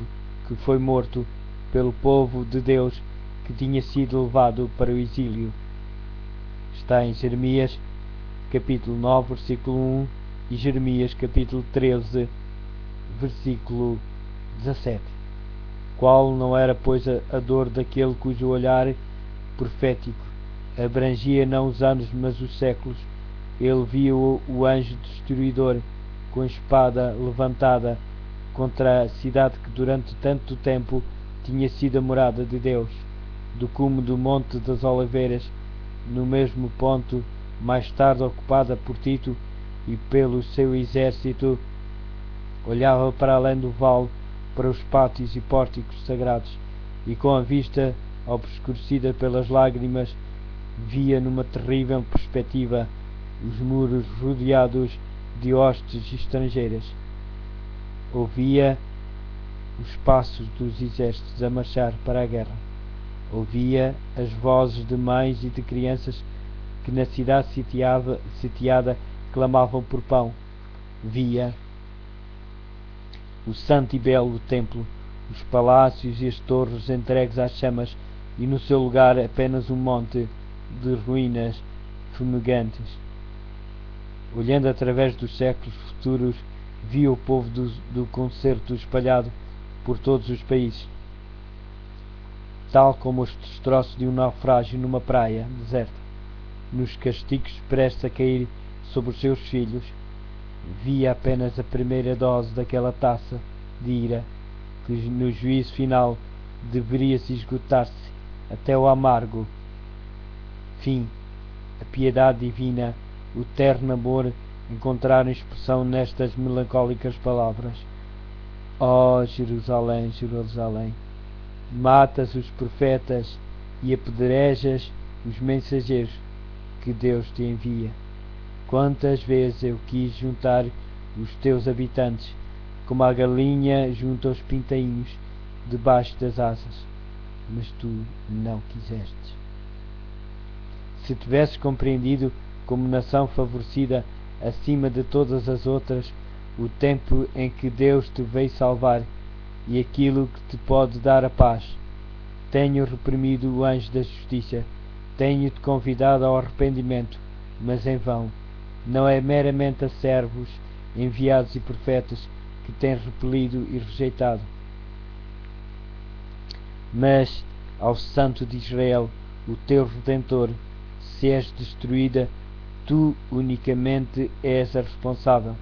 [SPEAKER 1] que foi morto, pelo povo de Deus, que tinha sido levado para o exílio. Está em Jeremias, capítulo 9, versículo 1, e Jeremias, capítulo 13, versículo 17. Qual não era, pois, a dor daquele cujo olhar profético abrangia não os anos, mas os séculos? Ele viu o anjo destruidor com a espada levantada contra a cidade que durante tanto tempo tinha sido a morada de Deus. Do cume do Monte das Oliveiras, no mesmo ponto, mais tarde ocupada por Tito e pelo seu exército, olhava para além do vale, para os pátios e pórticos sagrados, e com a vista obscurecida pelas lágrimas, via numa terrível perspectiva os muros rodeados de hostes estrangeiras. Ouvia os passos dos exércitos a marchar para a guerra. Ouvia as vozes de mães e de crianças que na cidade sitiada clamavam por pão. Via o santo e belo templo, os palácios e as torres entregues às chamas, e no seu lugar apenas um monte de ruínas fumegantes. Olhando através dos séculos futuros, via o povo do concerto espalhado por todos os países, tal como os destroços de um naufrágio numa praia deserta, nos castigos prestes a cair sobre os seus filhos. Via apenas a primeira dose daquela taça de ira que no juízo final deveria se esgotar-se até o amargo fim. A piedade divina, o terno amor encontraram expressão nestas melancólicas palavras: ó Jerusalém, Jerusalém, matas os profetas e apedrejas os mensageiros que Deus te envia. Quantas vezes eu quis juntar os teus habitantes, como a galinha junta os pintainhos debaixo das asas, mas tu não quisestes. Se tivesses compreendido, como nação favorecida acima de todas as outras, o tempo em que Deus te veio salvar e aquilo que te pode dar a paz. Tenho reprimido o anjo da justiça, tenho-te convidado ao arrependimento, mas em vão. Não é meramente a servos, enviados e profetas que tens repelido e rejeitado, mas ao Santo de Israel, o teu Redentor. Se és destruída, tu unicamente és a responsável.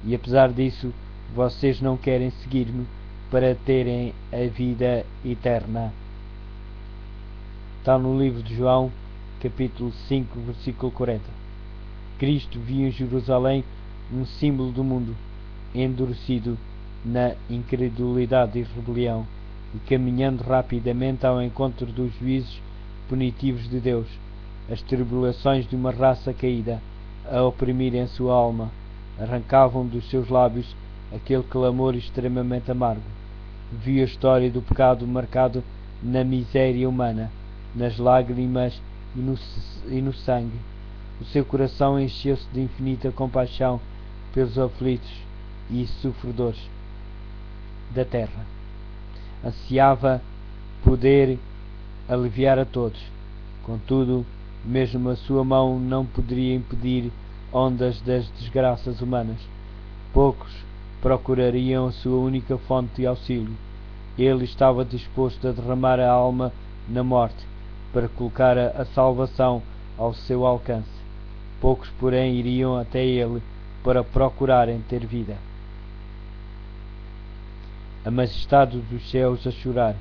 [SPEAKER 1] E apesar disso, vocês não querem seguir-me para terem a vida eterna. Está no livro de João, capítulo 5, versículo 40. Cristo viu em Jerusalém um símbolo do mundo, endurecido na incredulidade e rebelião, e caminhando rapidamente ao encontro dos juízos punitivos de Deus, as tribulações de uma raça caída, a oprimirem a sua alma, arrancavam dos seus lábios aquele clamor extremamente amargo. Viu a história do pecado marcado na miséria humana, nas lágrimas e no sangue. O seu coração encheu-se de infinita compaixão pelos aflitos e sofredores da terra. Ansiava poder aliviar a todos. Contudo, mesmo a sua mão não poderia impedir ondas das desgraças humanas. Poucos procurariam a sua única fonte de auxílio, Ele estava disposto a derramar a alma na morte, para colocar a salvação ao seu alcance. Poucos, porém, iriam até ele para procurarem ter vida. A majestade dos céus a chorar,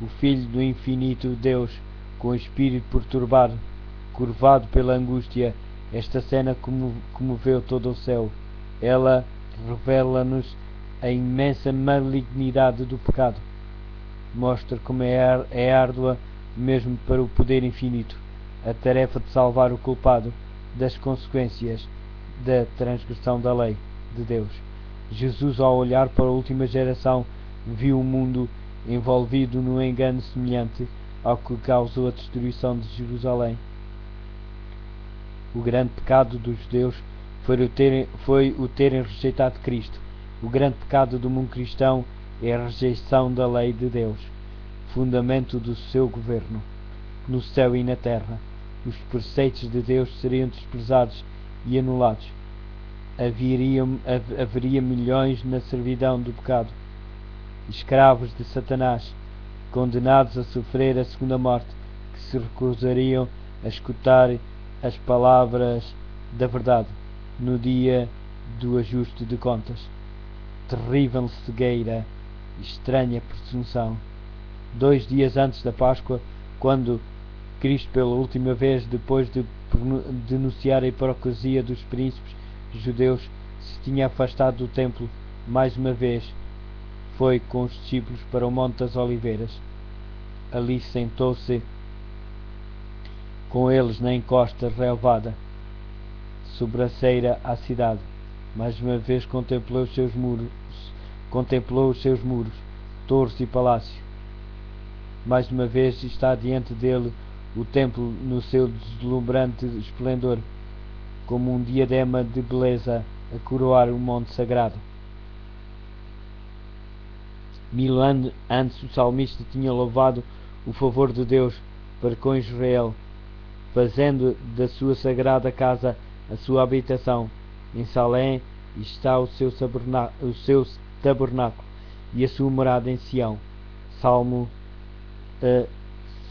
[SPEAKER 1] o Filho do infinito Deus, com o espírito perturbado, curvado pela angústia. Esta cena comoveu todo o céu. Ela revela-nos a imensa malignidade do pecado. Mostra como é árdua, mesmo para o poder infinito, a tarefa de salvar o culpado das consequências da transgressão da lei de Deus. Jesus, ao olhar para a última geração, viu o mundo envolvido num engano semelhante ao que causou a destruição de Jerusalém. O grande pecado dos judeus foi o terem rejeitado Cristo. O grande pecado do mundo cristão é a rejeição da lei de Deus, fundamento do seu governo. No céu e na terra, os preceitos de Deus seriam desprezados e anulados. Haveria milhões na servidão do pecado, escravos de Satanás, condenados a sofrer a segunda morte, que se recusariam a escutar as palavras da verdade no dia do ajuste de contas. Terrível cegueira, estranha presunção. 2 dias antes da Páscoa, quando Cristo, pela última vez, depois de denunciar a hipocrisia dos príncipes judeus, se tinha afastado do templo mais uma vez, foi com os discípulos para o Monte das Oliveiras. Ali sentou-se com eles na encosta relevada, sobraceira à cidade. Mais uma vez contemplou os seus muros, torres e palácios. Mais uma vez está diante dele o templo no seu deslumbrante esplendor, como um diadema de beleza a coroar o monte sagrado. 1000 anos antes, o salmista tinha louvado o favor de Deus para com Israel, fazendo da sua sagrada casa a sua habitação. Em Salém está o seu tabernáculo e a sua morada em Sião. Salmo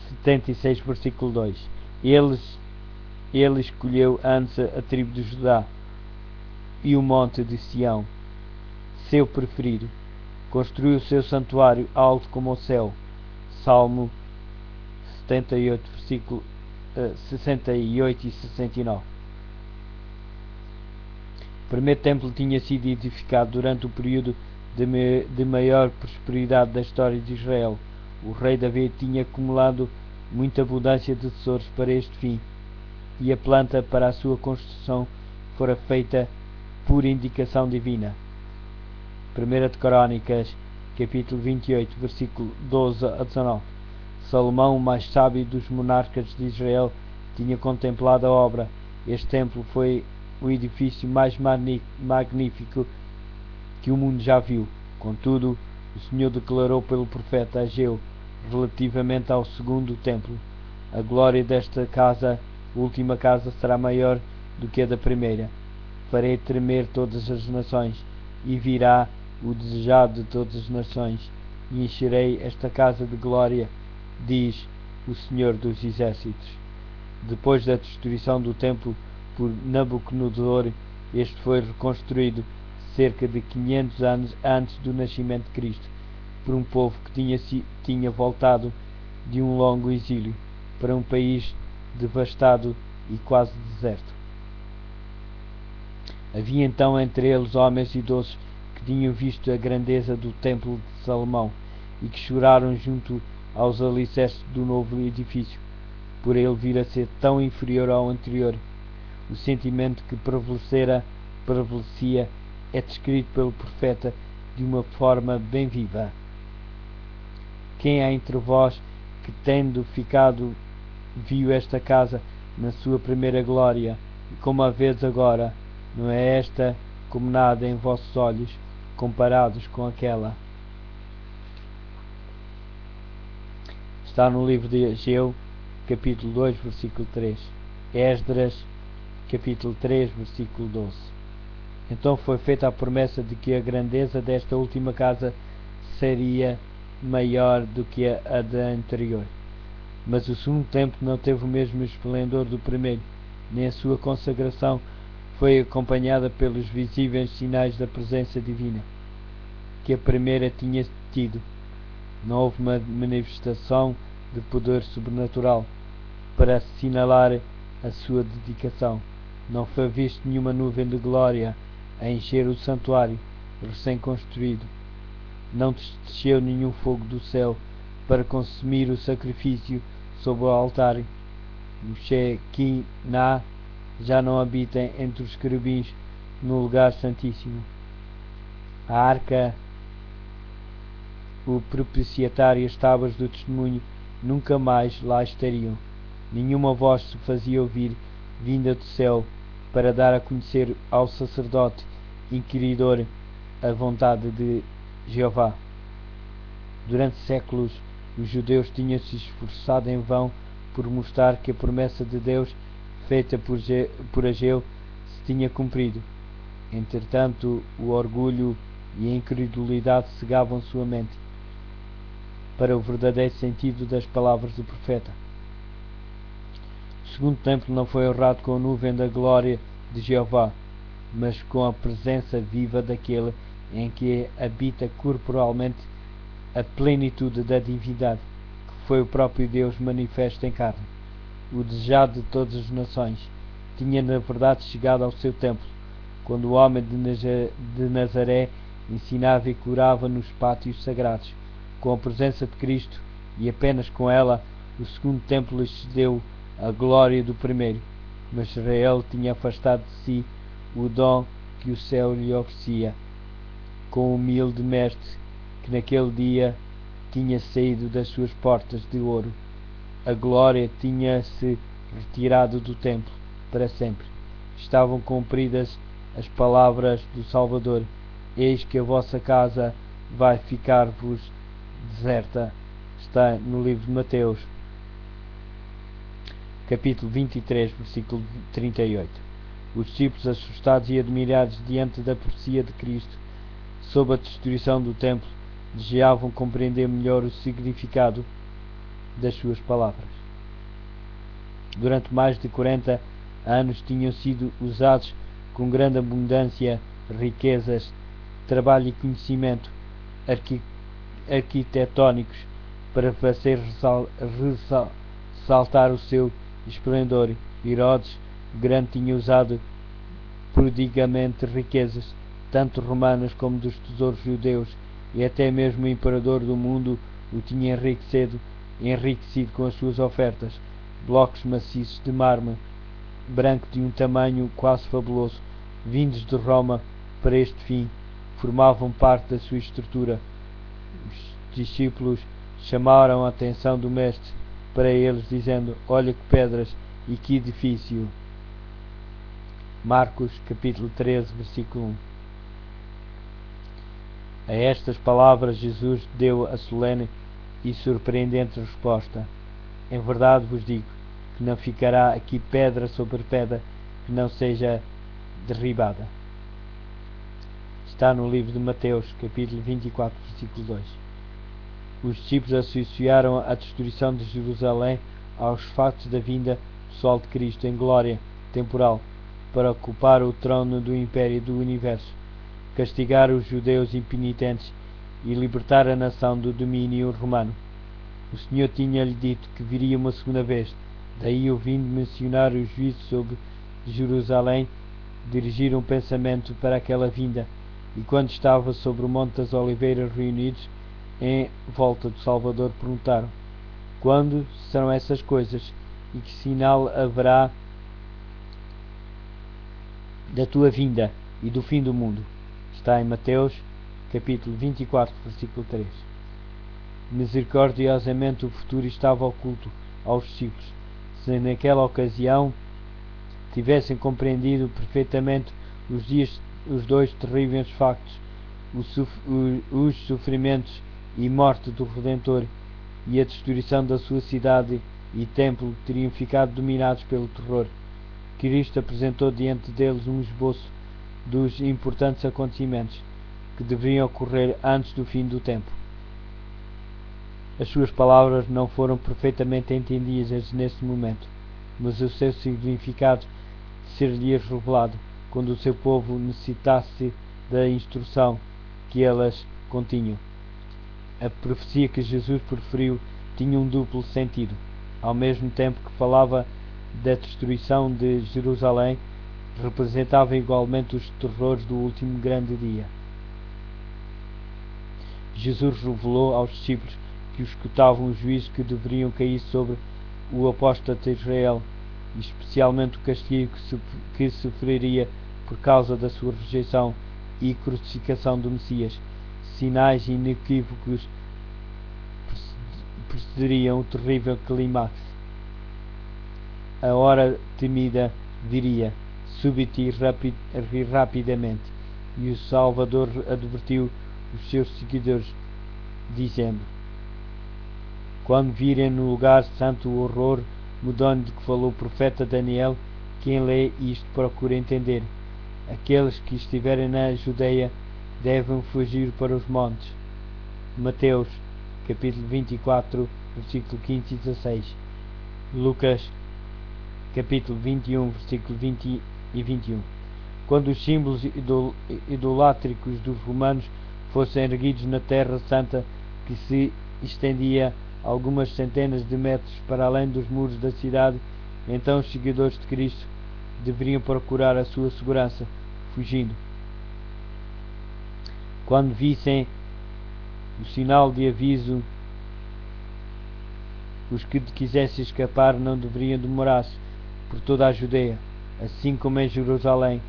[SPEAKER 1] 76, versículo 2. Ele escolheu antes a tribo de Judá e o monte de Sião, seu preferido. Construiu o seu santuário alto como o céu. Salmo 78, versículo 68 e 69. O primeiro templo tinha sido edificado durante o período de maior prosperidade da história de Israel. O rei Davi tinha acumulado muita abundância de tesouros para este fim, e a planta para a sua construção fora feita por indicação divina. 1 de Crónicas, capítulo 28, versículo 12 a 19. Salomão, o mais sábio dos monarcas de Israel, tinha contemplado a obra. Este templo foi o edifício mais magnífico que o mundo já viu. Contudo, o Senhor declarou pelo profeta Ageu, relativamente ao segundo templo: a glória desta casa, a última casa, será maior do que a da primeira. Farei tremer todas as nações, e virá o desejado de todas as nações, e encherei esta casa de glória, diz o Senhor dos Exércitos. Depois da destruição do templo por Nabucodonosor, este foi reconstruído cerca de 500 anos antes do nascimento de Cristo, por um povo que tinha voltado de um longo exílio para um país devastado e quase deserto. Havia então entre eles homens idosos que tinham visto a grandeza do templo de Salomão e que choraram junto aos alicerces do novo edifício, por ele vir a ser tão inferior ao anterior. O sentimento que prevalecia é descrito pelo profeta de uma forma bem viva. Quem há entre vós que, tendo ficado, viu esta casa na sua primeira glória, e como a vês agora, não é esta como nada em vossos olhos, comparados com aquela? Está no livro de Ageu, capítulo 2, versículo 3. Esdras, capítulo 3, versículo 12. Então foi feita a promessa de que a grandeza desta última casa seria maior do que a da anterior. Mas o segundo templo não teve o mesmo esplendor do primeiro, nem a sua consagração foi acompanhada pelos visíveis sinais da presença divina que a primeira tinha tido. Não houve uma manifestação de poder sobrenatural para assinalar a sua dedicação. Não foi vista nenhuma nuvem de glória a encher o santuário recém-construído. Não desceu nenhum fogo do céu para consumir o sacrifício sobre o altar. O Shekinah já não habita entre os querubins no lugar santíssimo. A arca, o propiciatário e as tábuas do testemunho nunca mais lá estariam. Nenhuma voz se fazia ouvir vinda do céu para dar a conhecer ao sacerdote inquiridor a vontade de Jeová. Durante séculos os judeus tinham se esforçado em vão por mostrar que a promessa de Deus feita por Ageu se tinha cumprido. Entretanto, o orgulho e a incredulidade cegavam sua mente para o verdadeiro sentido das palavras do profeta. O segundo templo não foi honrado com a nuvem da glória de Jeová, mas com a presença viva daquele em que habita corporalmente a plenitude da divindade, que foi o próprio Deus manifesto em carne. O desejado de todas as nações tinha na verdade chegado ao seu templo, quando o homem de Nazaré ensinava e curava nos pátios sagrados. Com a presença de Cristo, e apenas com ela, o segundo templo excedeu a glória do primeiro, mas Israel tinha afastado de si o dom que o céu lhe oferecia, com o humilde mestre que naquele dia tinha saído das suas portas de ouro. A glória tinha-se retirado do templo para sempre. Estavam cumpridas as palavras do Salvador: eis que a vossa casa vai ficar-vos deserta. Está no livro de Mateus, capítulo 23, versículo 38. Os discípulos, assustados e admirados diante da profecia de Cristo sobre a destruição do templo, desejavam compreender melhor o significado das suas palavras. Durante mais de 40 anos tinham sido usados com grande abundância riquezas, trabalho e conhecimento arquitetónicos para fazer ressaltar o seu esplendor. Herodes Grande tinha usado prodigamente riquezas, tanto romanas como dos tesouros judeus, e até mesmo o imperador do mundo o tinha enriquecido com as suas ofertas. Blocos maciços de mármore branco de um tamanho quase fabuloso, vindos de Roma para este fim, formavam parte da sua estrutura. Os discípulos chamaram a atenção do mestre para eles, dizendo: olha que pedras e que edifício. Marcos capítulo 13, versículo 1. A estas palavras Jesus deu a solene e surpreendente resposta: em verdade vos digo que não ficará aqui pedra sobre pedra que não seja derribada. Está no livro de Mateus, capítulo 24, versículo 2. Os discípulos associaram a destruição de Jerusalém aos fatos da vinda do Sol de Cristo em glória temporal para ocupar o trono do império do universo, castigar os judeus impenitentes e libertar a nação do domínio romano. O Senhor tinha-lhe dito que viria uma segunda vez, daí, ouvindo mencionar o juízo sobre Jerusalém, dirigir um pensamento para aquela vinda, e quando estava sobre o Monte das Oliveiras reunidos em volta do Salvador, perguntaram: quando serão essas coisas, e que sinal haverá da tua vinda e do fim do mundo? Está em Mateus, capítulo 24, versículo 3. Misericordiosamente o futuro estava oculto aos discípulos. Se naquela ocasião tivessem compreendido perfeitamente os dois terríveis factos, os sofrimentos e morte do Redentor e a destruição da sua cidade e templo, teriam ficado dominados pelo terror. Cristo apresentou diante deles um esboço dos importantes acontecimentos que deveriam ocorrer antes do fim do tempo. As suas palavras não foram perfeitamente entendidas nesse momento, mas o seu significado ser-lhes revelado quando o seu povo necessitasse da instrução que elas continham. A profecia que Jesus proferiu tinha um duplo sentido. Ao mesmo tempo que falava da destruição de Jerusalém, representava igualmente os terrores do último grande dia. Jesus revelou aos discípulos que escutavam o juízo que deveriam cair sobre o apóstata de Israel, especialmente o castigo que sofreria por causa da sua rejeição e crucificação do Messias. Sinais inequívocos precederiam o terrível clímax. A hora temida viria, súbita e rapidamente, e o Salvador advertiu os seus seguidores, dizendo: quando virem no lugar santo o horror medonho de que falou o profeta Daniel, quem lê isto procura entender. Aqueles que estiverem na Judeia devem fugir para os montes. Mateus, capítulo 24, versículo 15 e 16. Lucas, capítulo 21, versículo 20 e 21. Quando os símbolos idolátricos dos romanos fossem erguidos na Terra Santa, que se estendia algumas centenas de metros para além dos muros da cidade, então os seguidores de Cristo deveriam procurar a sua segurança, fugindo. Quando vissem o sinal de aviso, os que quisessem escapar não deveriam demorar-se por toda a Judeia, assim como em Jerusalém.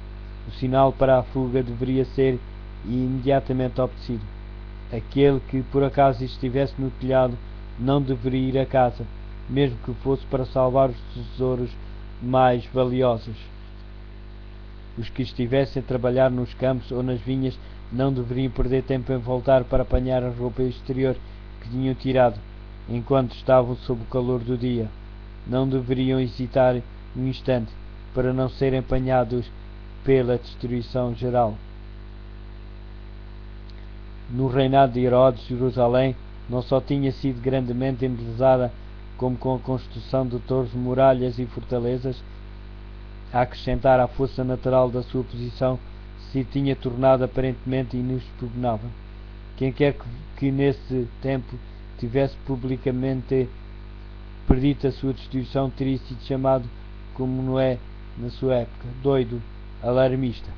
[SPEAKER 1] O sinal para a fuga deveria ser imediatamente obedecido. Aquele que por acaso estivesse no telhado não deveria ir a casa, mesmo que fosse para salvar os tesouros mais valiosos. Os que estivessem a trabalhar nos campos ou nas vinhas não deveriam perder tempo em voltar para apanhar a roupa exterior que tinham tirado enquanto estavam sob o calor do dia. Não deveriam hesitar um instante para não serem apanhados pela destruição geral. No reinado de Herodes, Jerusalém não só tinha sido grandemente embelezada, como com a construção de torres, muralhas e fortalezas, a acrescentar à força natural da sua posição, se tinha tornado aparentemente inexpugnável. Quem quer que nesse tempo tivesse publicamente predito a sua destruição teria sido chamado, como Noé na sua época, doido, alarmista.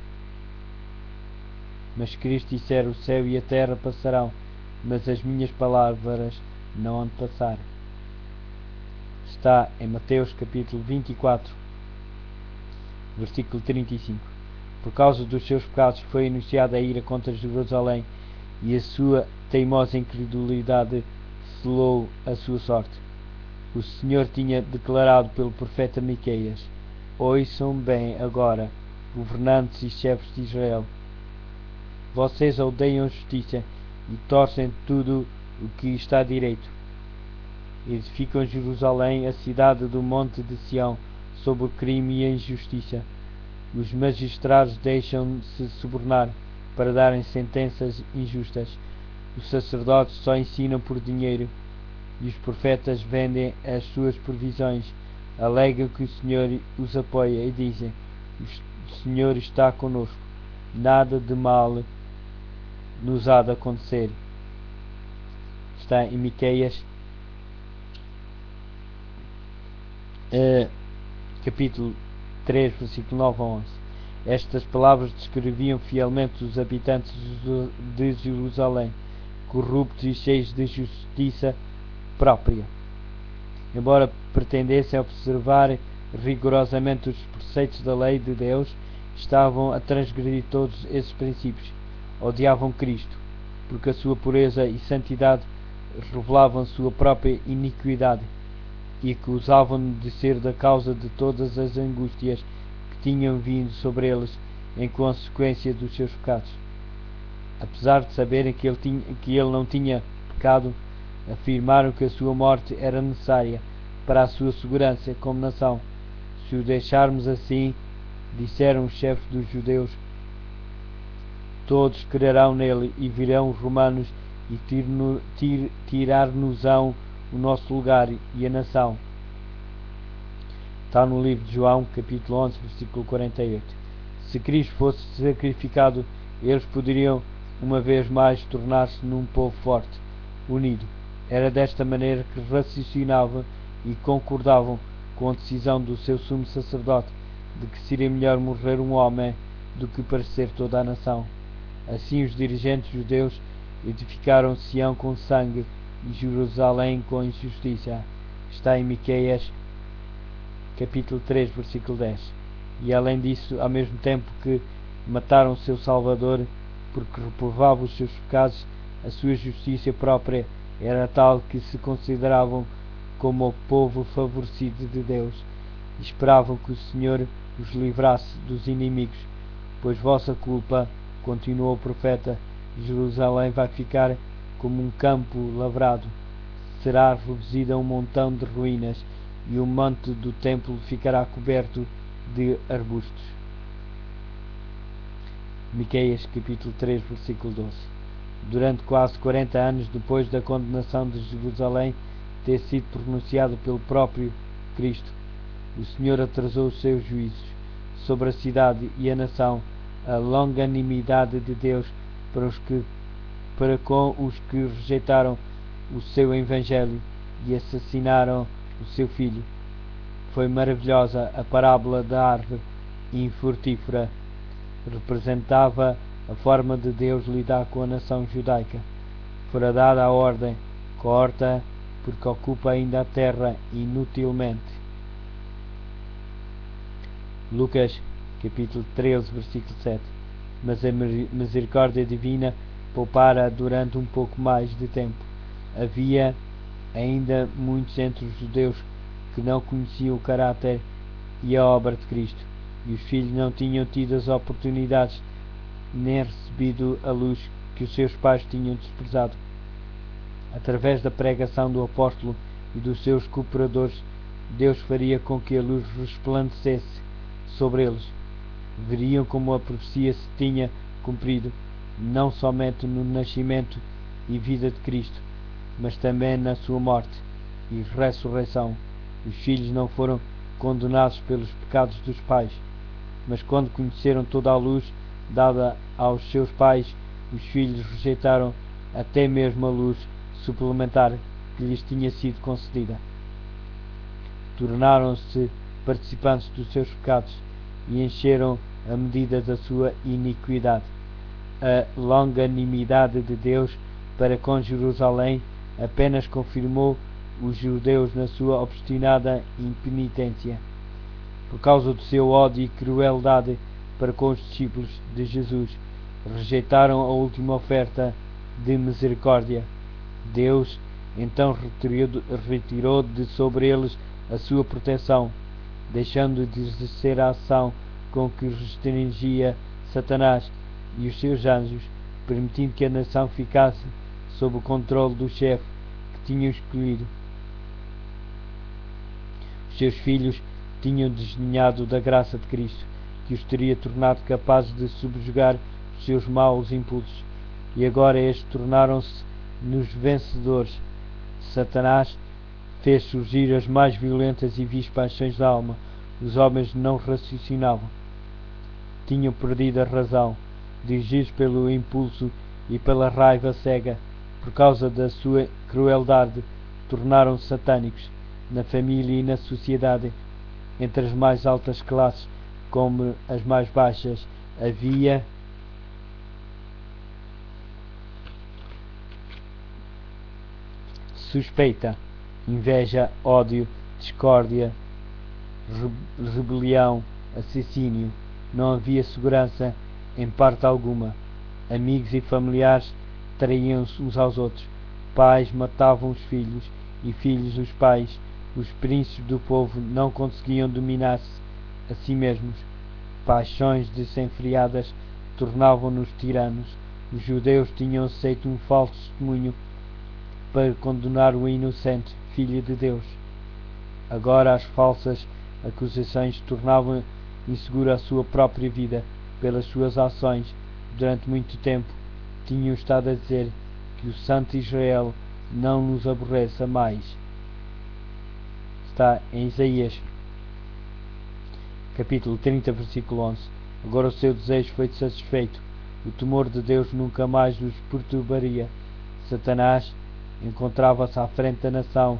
[SPEAKER 1] Mas Cristo dissera: o céu e a terra passarão, mas as minhas palavras não hão de passar. Está em Mateus capítulo 24, versículo 35. Por causa dos seus pecados foi anunciada a ira contra Jerusalém, e a sua teimosa incredulidade selou a sua sorte. O Senhor tinha declarado pelo profeta Miqueias: ouçam bem agora, governantes e chefes de Israel. Vocês odeiam a justiça e torcem tudo o que está direito. Edificam Jerusalém, a cidade do monte de Sião, sob o crime e a injustiça. Os magistrados deixam-se subornar para darem sentenças injustas. Os sacerdotes só ensinam por dinheiro, e os profetas vendem as suas provisões. Alegam que o Senhor os apoia e dizem: o Senhor está conosco, nada de mal nos há de acontecer. Está em Miqueias capítulo 3, versículo 9 a 11. Estas palavras descreviam fielmente os habitantes de Jerusalém, corruptos e cheios de justiça própria. Embora pretendessem observar rigorosamente os preceitos da lei de Deus, estavam a transgredir todos esses princípios. Odiavam Cristo, porque a sua pureza e santidade revelavam sua própria iniquidade, e acusavam-no de ser da causa de todas as angústias que tinham vindo sobre eles em consequência dos seus pecados. Apesar de saberem que ele não tinha pecado, afirmaram que a sua morte era necessária para a sua segurança como nação. Se o deixarmos assim, disseram os chefes dos judeus, todos crerão nele e virão os romanos e tirar-nos-ão o nosso lugar e a nação. Está no livro de João, capítulo 11, versículo 48. Se Cristo fosse sacrificado, eles poderiam uma vez mais tornar-se num povo forte, unido. Era desta maneira que raciocinavam e concordavam com a decisão do seu sumo sacerdote de que seria melhor morrer um homem do que parecer toda a nação. Assim os dirigentes judeus edificaram Sião com sangue e Jerusalém com injustiça. Está em Miqueias, capítulo 3, versículo 10. E além disso, ao mesmo tempo que mataram o seu Salvador, porque reprovavam os seus pecados, a sua justiça própria era tal que se consideravam como o povo favorecido de Deus, e esperavam que o Senhor os livrasse dos inimigos. Pois vossa culpa, continuou o profeta, Jerusalém vai ficar como um campo lavrado, será reduzida a um montão de ruínas, e o monte do templo ficará coberto de arbustos. Miqueias capítulo 3, versículo 12. Durante quase 40 anos depois da condenação de Jerusalém ter sido pronunciada pelo próprio Cristo, o Senhor atrasou os seus juízos sobre a cidade e a nação, a longanimidade de Deus para com os que rejeitaram o seu Evangelho e assassinaram o seu Filho. Foi maravilhosa a parábola da árvore infrutífera. Representava a forma de Deus lidar com a nação judaica. Fora dada a ordem: corta, porque ocupa ainda a terra inutilmente. Lucas capítulo 13, versículo 7. Mas a misericórdia divina poupara durante um pouco mais de tempo. Havia ainda muitos entre os judeus que não conheciam o caráter e a obra de Cristo, e os filhos não tinham tido as oportunidades nem recebido a luz que os seus pais tinham desprezado. Através da pregação do apóstolo e dos seus cooperadores, Deus faria com que a luz resplandecesse sobre eles. Veriam como a profecia se tinha cumprido, não somente no nascimento e vida de Cristo, mas também na sua morte e ressurreição. Os filhos não foram condenados pelos pecados dos pais, mas quando conheceram toda a luz dada aos seus pais, os filhos rejeitaram até mesmo a luz suplementar que lhes tinha sido concedida. Tornaram-se participantes dos seus pecados e encheram a medida da sua iniquidade. A longanimidade de Deus para com Jerusalém apenas confirmou os judeus na sua obstinada impenitência. Por causa do seu ódio e crueldade para com os discípulos de Jesus, rejeitaram a última oferta de misericórdia. Deus então retirou de sobre eles a sua proteção, deixando de exercer a ação com que restringia Satanás e os seus anjos, permitindo que a nação ficasse sob o controle do chefe que tinham escolhido. Os seus filhos tinham desdenhado da graça de Cristo, que os teria tornado capazes de subjugar os seus maus impulsos, e agora estes tornaram-se nos vencedores. Satanás fez surgir as mais violentas e vis paixões da alma. Os homens não raciocinavam, tinham perdido a razão, dirigidos pelo impulso e pela raiva cega. Por causa da sua crueldade, tornaram-se satânicos na família e na sociedade. Entre as mais altas classes como as mais baixas havia suspeita, inveja, ódio, discórdia, rebelião, assassínio. Não havia segurança em parte alguma. Amigos e familiares traíam-se uns aos outros. Pais matavam os filhos e filhos os pais. Os príncipes do povo não conseguiam dominar-se a si mesmos. Paixões desenfreadas tornavam-nos tiranos. Os judeus tinham aceito um falso testemunho para condenar o inocente Filho de Deus. Agora as falsas acusações tornavam insegura a sua própria vida pelas suas ações. Durante muito tempo tinham estado a dizer que o Santo Israel não nos aborreça mais. Está em Isaías, capítulo 30, versículo 11. Agora o seu desejo foi satisfeito. O temor de Deus nunca mais os perturbaria. Satanás encontrava-se à frente da nação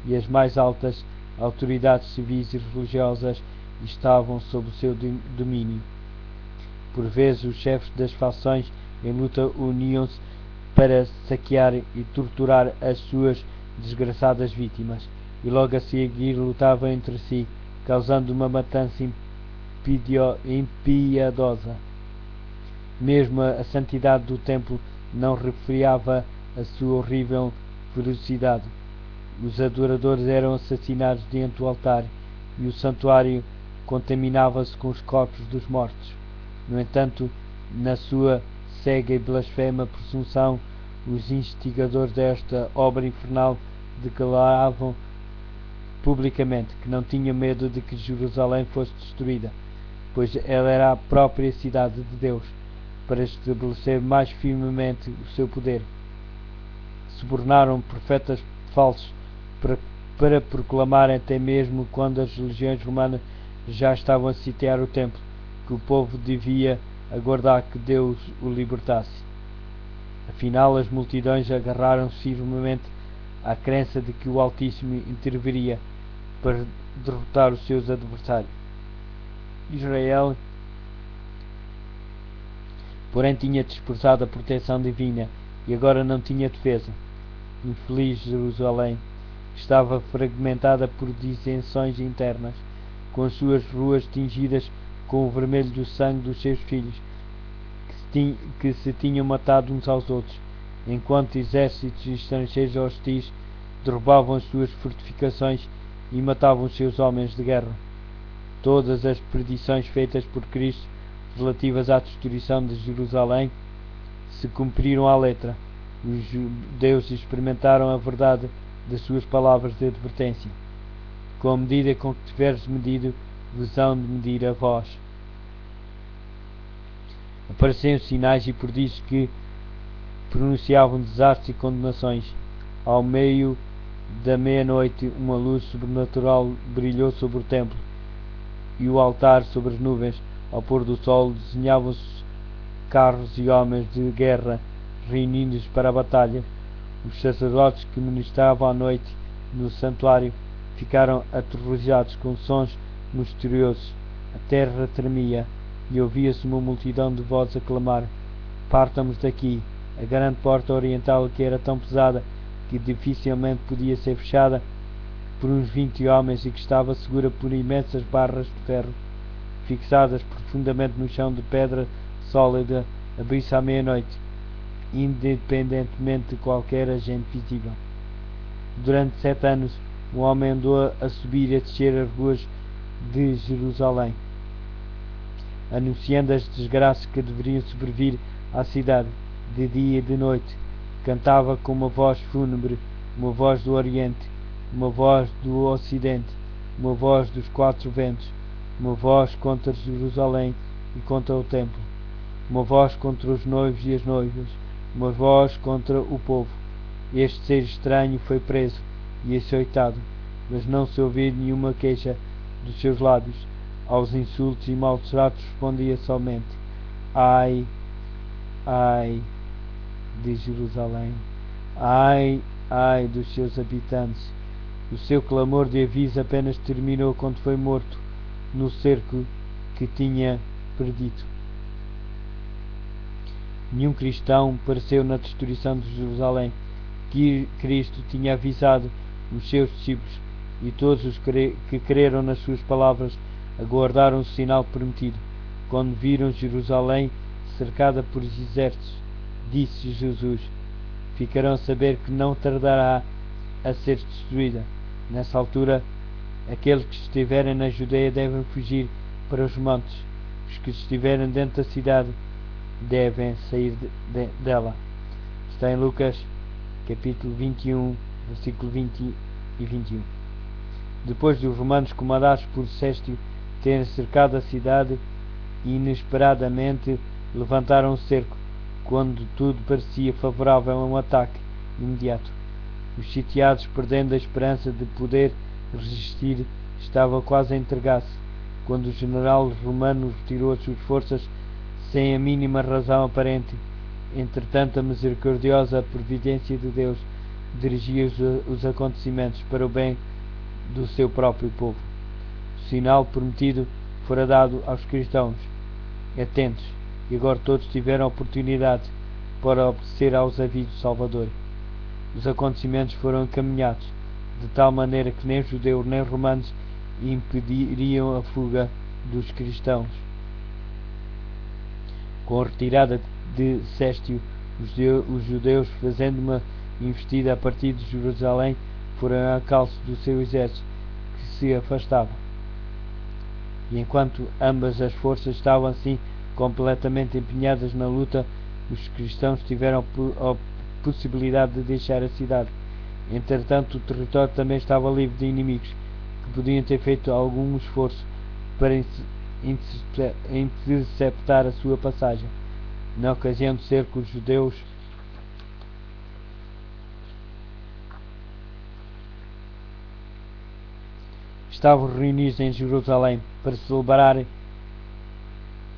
[SPEAKER 1] e as mais altas autoridades civis e religiosas estavam sob o seu domínio. Por vezes os chefes das fações em luta uniam-se para saquear e torturar as suas desgraçadas vítimas, e logo a seguir lutavam entre si, causando uma matança impiedosa. Mesmo a santidade do templo não refriava a sua horrível ferocidade. Os adoradores eram assassinados diante do altar e o santuário contaminava-se com os corpos dos mortos. No entanto, na sua cega e blasfema presunção, os instigadores desta obra infernal declaravam publicamente que não tinham medo de que Jerusalém fosse destruída, pois ela era a própria cidade de Deus, para estabelecer mais firmemente o seu poder. Subornaram profetas falsos para proclamarem, até mesmo quando as legiões romanas já estavam a sitiar o templo, que o povo devia aguardar que Deus o libertasse. Afinal, as multidões agarraram-se firmemente à crença de que o Altíssimo interviria para derrotar os seus adversários. Israel, porém, tinha desprezado a proteção divina e agora não tinha defesa. Infeliz Jerusalém, estava fragmentada por dissensões internas, com as suas ruas tingidas com o vermelho do sangue dos seus filhos, que se tinham matado uns aos outros, enquanto exércitos estrangeiros hostis derrubavam as suas fortificações e matavam os seus homens de guerra. Todas as predições feitas por Cristo relativas à destruição de Jerusalém se cumpriram à letra. Os judeus experimentaram a verdade das suas palavras de advertência. Com a medida com que tiveres medido, vos hão de medir a vós. Apareceram sinais e prodígios que pronunciavam desastres e condenações. Ao meio da meia-noite, uma luz sobrenatural brilhou sobre o templo e o altar sobre as nuvens. Ao pôr do sol, desenhavam-se carros e homens de guerra reunindo-se para a batalha. Os sacerdotes que ministravam à noite no santuário ficaram aterrorizados com sons misteriosos. A terra tremia e ouvia-se uma multidão de vozes a clamar: partamos daqui. A grande porta oriental, que era tão pesada que dificilmente podia ser fechada por uns 20 homens e que estava segura por imensas barras de ferro fixadas profundamente no chão de pedra sólida, abriu-se à meia-noite, independentemente de qualquer agente visível. Durante 7 anos, o homem andou a subir e a descer as ruas de Jerusalém, anunciando as desgraças que deveriam sobrevir à cidade, de dia e de noite. Cantava com uma voz fúnebre, uma voz do Oriente, uma voz do Ocidente, uma voz dos 4 ventos, uma voz contra Jerusalém e contra o templo, uma voz contra os noivos e as noivas, uma voz contra o povo. Este ser estranho foi preso e açoitado, mas não se ouviu nenhuma queixa dos seus lábios. Aos insultos e maus tratos respondia somente: ai, ai de Jerusalém, ai, ai dos seus habitantes. O seu clamor de aviso apenas terminou quando foi morto no cerco que tinha predito. Nenhum cristão pereceu na destruição de Jerusalém. Cristo tinha avisado os seus discípulos, e todos os que creram nas suas palavras aguardaram o sinal prometido. Quando viram Jerusalém cercada por exércitos, disse Jesus: ficarão a saber que não tardará a ser destruída. Nessa altura, aqueles que estiverem na Judeia devem fugir para os montes. Os que estiverem dentro da cidade devem sair dela. Está em Lucas, capítulo 21, versículo 20 e 21. Depois dos romanos, comandados por Sestio, terem cercado a cidade, inesperadamente levantaram um cerco, quando tudo parecia favorável a um ataque imediato. Os sitiados, perdendo a esperança de poder resistir, estavam quase a entregar-se, quando o general romano retirou as suas forças sem a mínima razão aparente. Entretanto, a misericordiosa providência de Deus dirigia os acontecimentos para o bem do seu próprio povo. O sinal prometido fora dado aos cristãos atentos, e agora todos tiveram oportunidade para obedecer aos avisos do Salvador. Os acontecimentos foram encaminhados de tal maneira que nem judeus nem romanos impediriam a fuga dos cristãos. Com a retirada de Céstio, os judeus, fazendo uma investida a partir de Jerusalém, foram a calço do seu exército, que se afastava. E enquanto ambas as forças estavam assim completamente empenhadas na luta, os cristãos tiveram a possibilidade de deixar a cidade. Entretanto, o território também estava livre de inimigos, que podiam ter feito algum esforço para interceptar a sua passagem. Na ocasião do cerco, os judeus estavam reunidos em Jerusalém para celebrar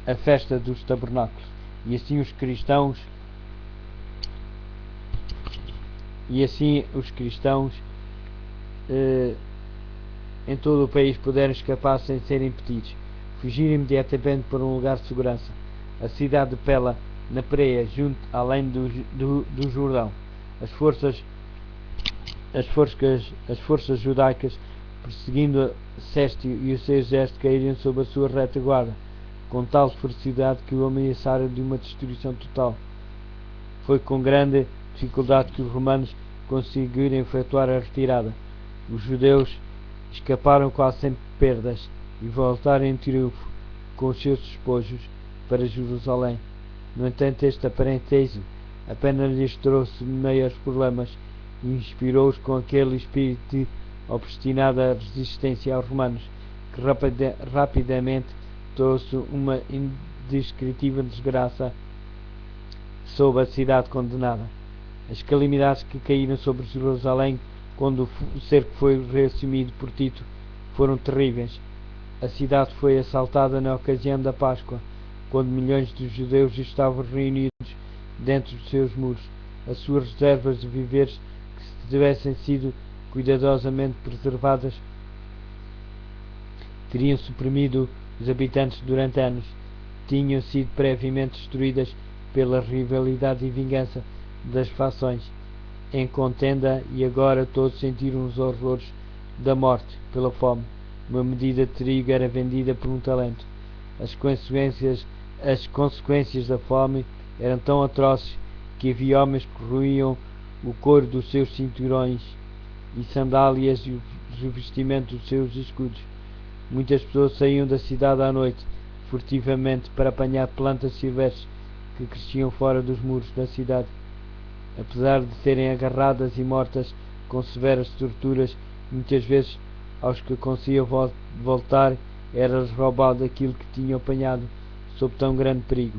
[SPEAKER 1] a festa dos tabernáculos, e assim os cristãos em todo o país puderam escapar sem serem impedidos. Fugiram imediatamente para um lugar de segurança, a cidade de Pela, na Pereia, junto além do Jordão. As forças judaicas, perseguindo Céstio e o seu exército, caíram sob a sua retaguarda, com tal ferocidade que o ameaçaram de uma destruição total. Foi com grande dificuldade que os romanos conseguiram efetuar a retirada. Os judeus escaparam quase sem perdas e voltaram em triunfo com os seus despojos para Jerusalém. No entanto, este aparente êxito apenas lhes trouxe maiores problemas e inspirou-os com aquele espírito de obstinada resistência aos romanos, que rapidamente trouxe uma indescritível desgraça sobre a cidade condenada. As calamidades que caíram sobre Jerusalém quando o cerco foi reassumido por Tito foram terríveis. A cidade foi assaltada na ocasião da Páscoa, quando milhões de judeus estavam reunidos dentro dos seus muros. As suas reservas de víveres, que se tivessem sido cuidadosamente preservadas, teriam suprimido os habitantes durante anos. Tinham sido previamente destruídas pela rivalidade e vingança das fações em contenda, e agora todos sentiram os horrores da morte pela fome. Uma medida de trigo era vendida por um talento. As consequências da fome eram tão atrozes que havia homens que roíam o couro dos seus cinturões e sandálias e os revestimentos dos seus escudos. Muitas pessoas saíam da cidade à noite, furtivamente, para apanhar plantas silvestres que cresciam fora dos muros da cidade. Apesar de serem agarradas e mortas com severas torturas, muitas vezes aos que conseguiam voltar era-lhes roubado aquilo que tinham apanhado sob tão grande perigo.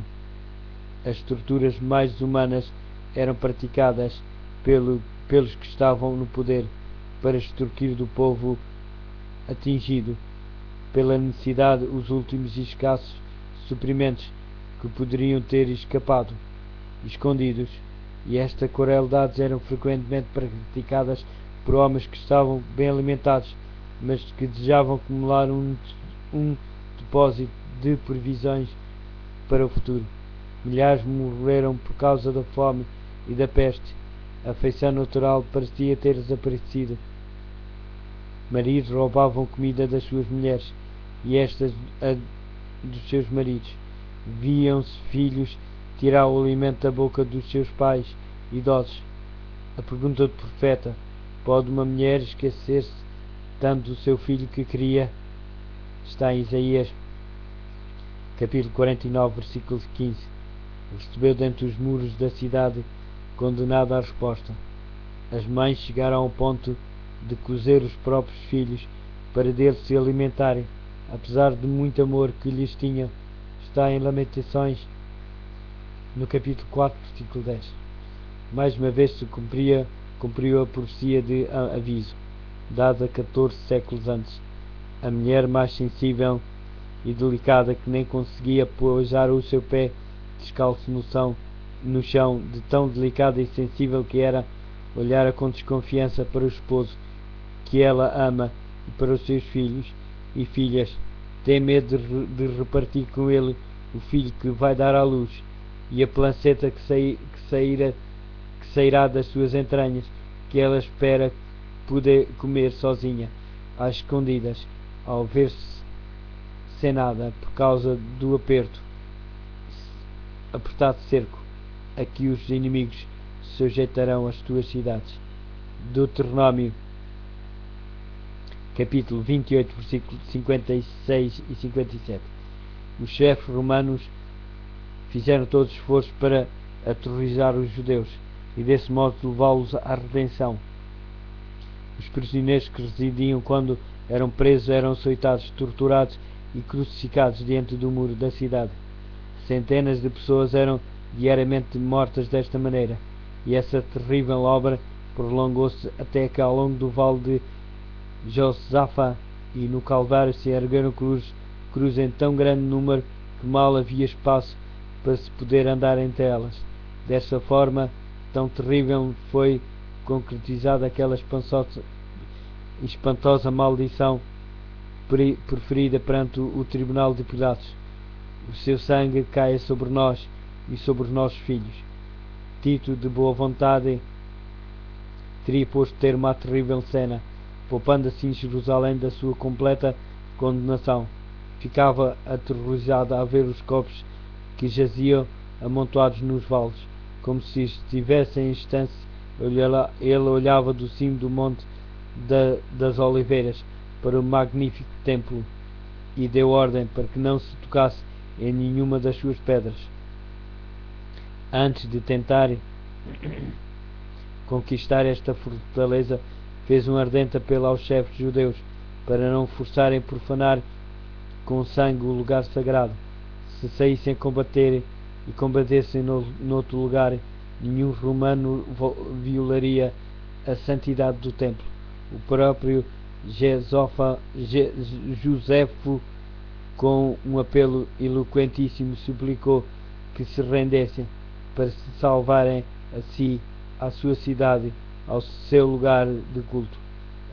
[SPEAKER 1] As torturas mais desumanas eram praticadas pelos que estavam no poder para extorquir do povo atingido pela necessidade os últimos e escassos suprimentos que poderiam ter escapado escondidos, e estas crueldades eram frequentemente praticadas por homens que estavam bem alimentados, mas que desejavam acumular um depósito de provisões para o futuro. Milhares morreram por causa da fome e da peste. A afeição natural parecia ter desaparecido. Maridos roubavam comida das suas mulheres e estas a dos seus maridos. Viam-se filhos tirar o alimento da boca dos seus pais idosos. A pergunta do profeta: pode uma mulher esquecer-se tanto do seu filho que cria? Está em Isaías capítulo 49, versículo 15. Recebeu dentro dos muros da cidade, condenado à resposta. As mães chegaram ao ponto de cozer os próprios filhos para deles se alimentarem, apesar de muito amor que lhes tinham. Está em Lamentações no capítulo 4, versículo 10. Mais uma vez se cumpriu a profecia de aviso, dada 14 séculos antes. A mulher mais sensível e delicada, que nem conseguia pousar o seu pé descalço no chão, de tão delicada e sensível que era, olhara com desconfiança para o esposo que ela ama e para os seus filhos e filhas. Tem medo de repartir com ele o filho que vai dar à luz, e a placenta que sairá das suas entranhas, que ela espera poder comer sozinha, às escondidas, ao ver-se sem nada, por causa do apertado cerco a que os inimigos sujeitarão as tuas cidades. Deuteronômio capítulo 28, versículos 56 e 57. Os chefes romanos fizeram todo esforço para aterrorizar os judeus e desse modo levá-los à redenção. Os prisioneiros que residiam quando eram presos eram açoitados, torturados e crucificados diante do muro da cidade. Centenas de pessoas eram diariamente mortas desta maneira, e essa terrível obra prolongou-se até que ao longo do vale de Josafá e no Calvário se ergueram cruzes em tão grande número que mal havia espaço para se poder andar entre elas. Dessa forma tão terrível foi concretizada aquela espantosa maldição preferida perante o tribunal de Pilatos. O seu sangue caia sobre nós e sobre os nossos filhos. Tito, de boa vontade, teria posto termo à terrível cena, poupando assim Jerusalém da sua completa condenação. Ficava aterrorizada a ver os corpos que jaziam amontoados nos vales, como se estivessem em instância. Ele olhava do cimo do monte das Oliveiras para o magnífico templo e deu ordem para que não se tocasse em nenhuma das suas pedras. Antes de tentar conquistar esta fortaleza, fez um ardente apelo aos chefes judeus para não forçarem profanar com sangue o lugar sagrado. Se saíssem a combater e combatessem noutro lugar, nenhum romano violaria a santidade do templo. O próprio Josefo, com um apelo eloquentíssimo, suplicou que se rendessem para se salvarem a si, à sua cidade, ao seu lugar de culto.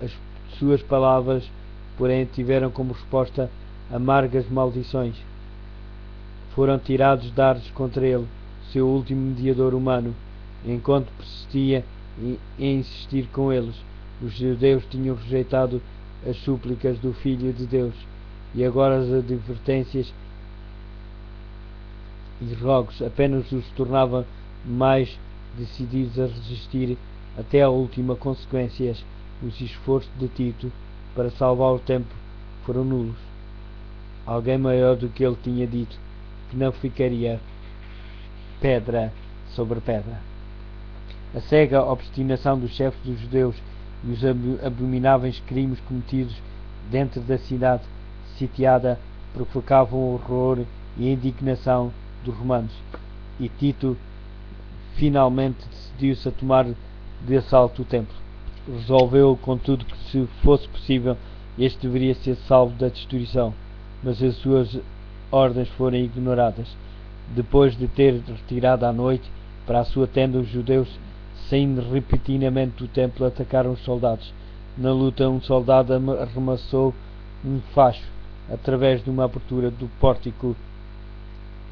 [SPEAKER 1] As suas palavras, porém, tiveram como resposta amargas maldições. Foram tirados dardos contra ele, seu último mediador humano, enquanto persistia em insistir com eles. Os judeus tinham rejeitado as súplicas do Filho de Deus, e agora as advertências e rogos apenas os tornavam mais decididos a resistir até à última consequência. Os esforços de Tito para salvar o templo foram nulos. Alguém maior do que ele tinha dito que não ficaria pedra sobre pedra. A cega obstinação dos chefes dos judeus e os abomináveis crimes cometidos dentro da cidade sitiada provocavam o horror e a indignação dos romanos, e Tito finalmente decidiu-se a tomar de assalto o templo. Resolveu, contudo, que se fosse possível, este deveria ser salvo da destruição, mas as suas ordens foram ignoradas. Depois de ter retirado à noite para a sua tenda, os judeus, saindo repentinamente do templo, atacaram os soldados. Na luta, um soldado arremessou um facho através de uma abertura do pórtico.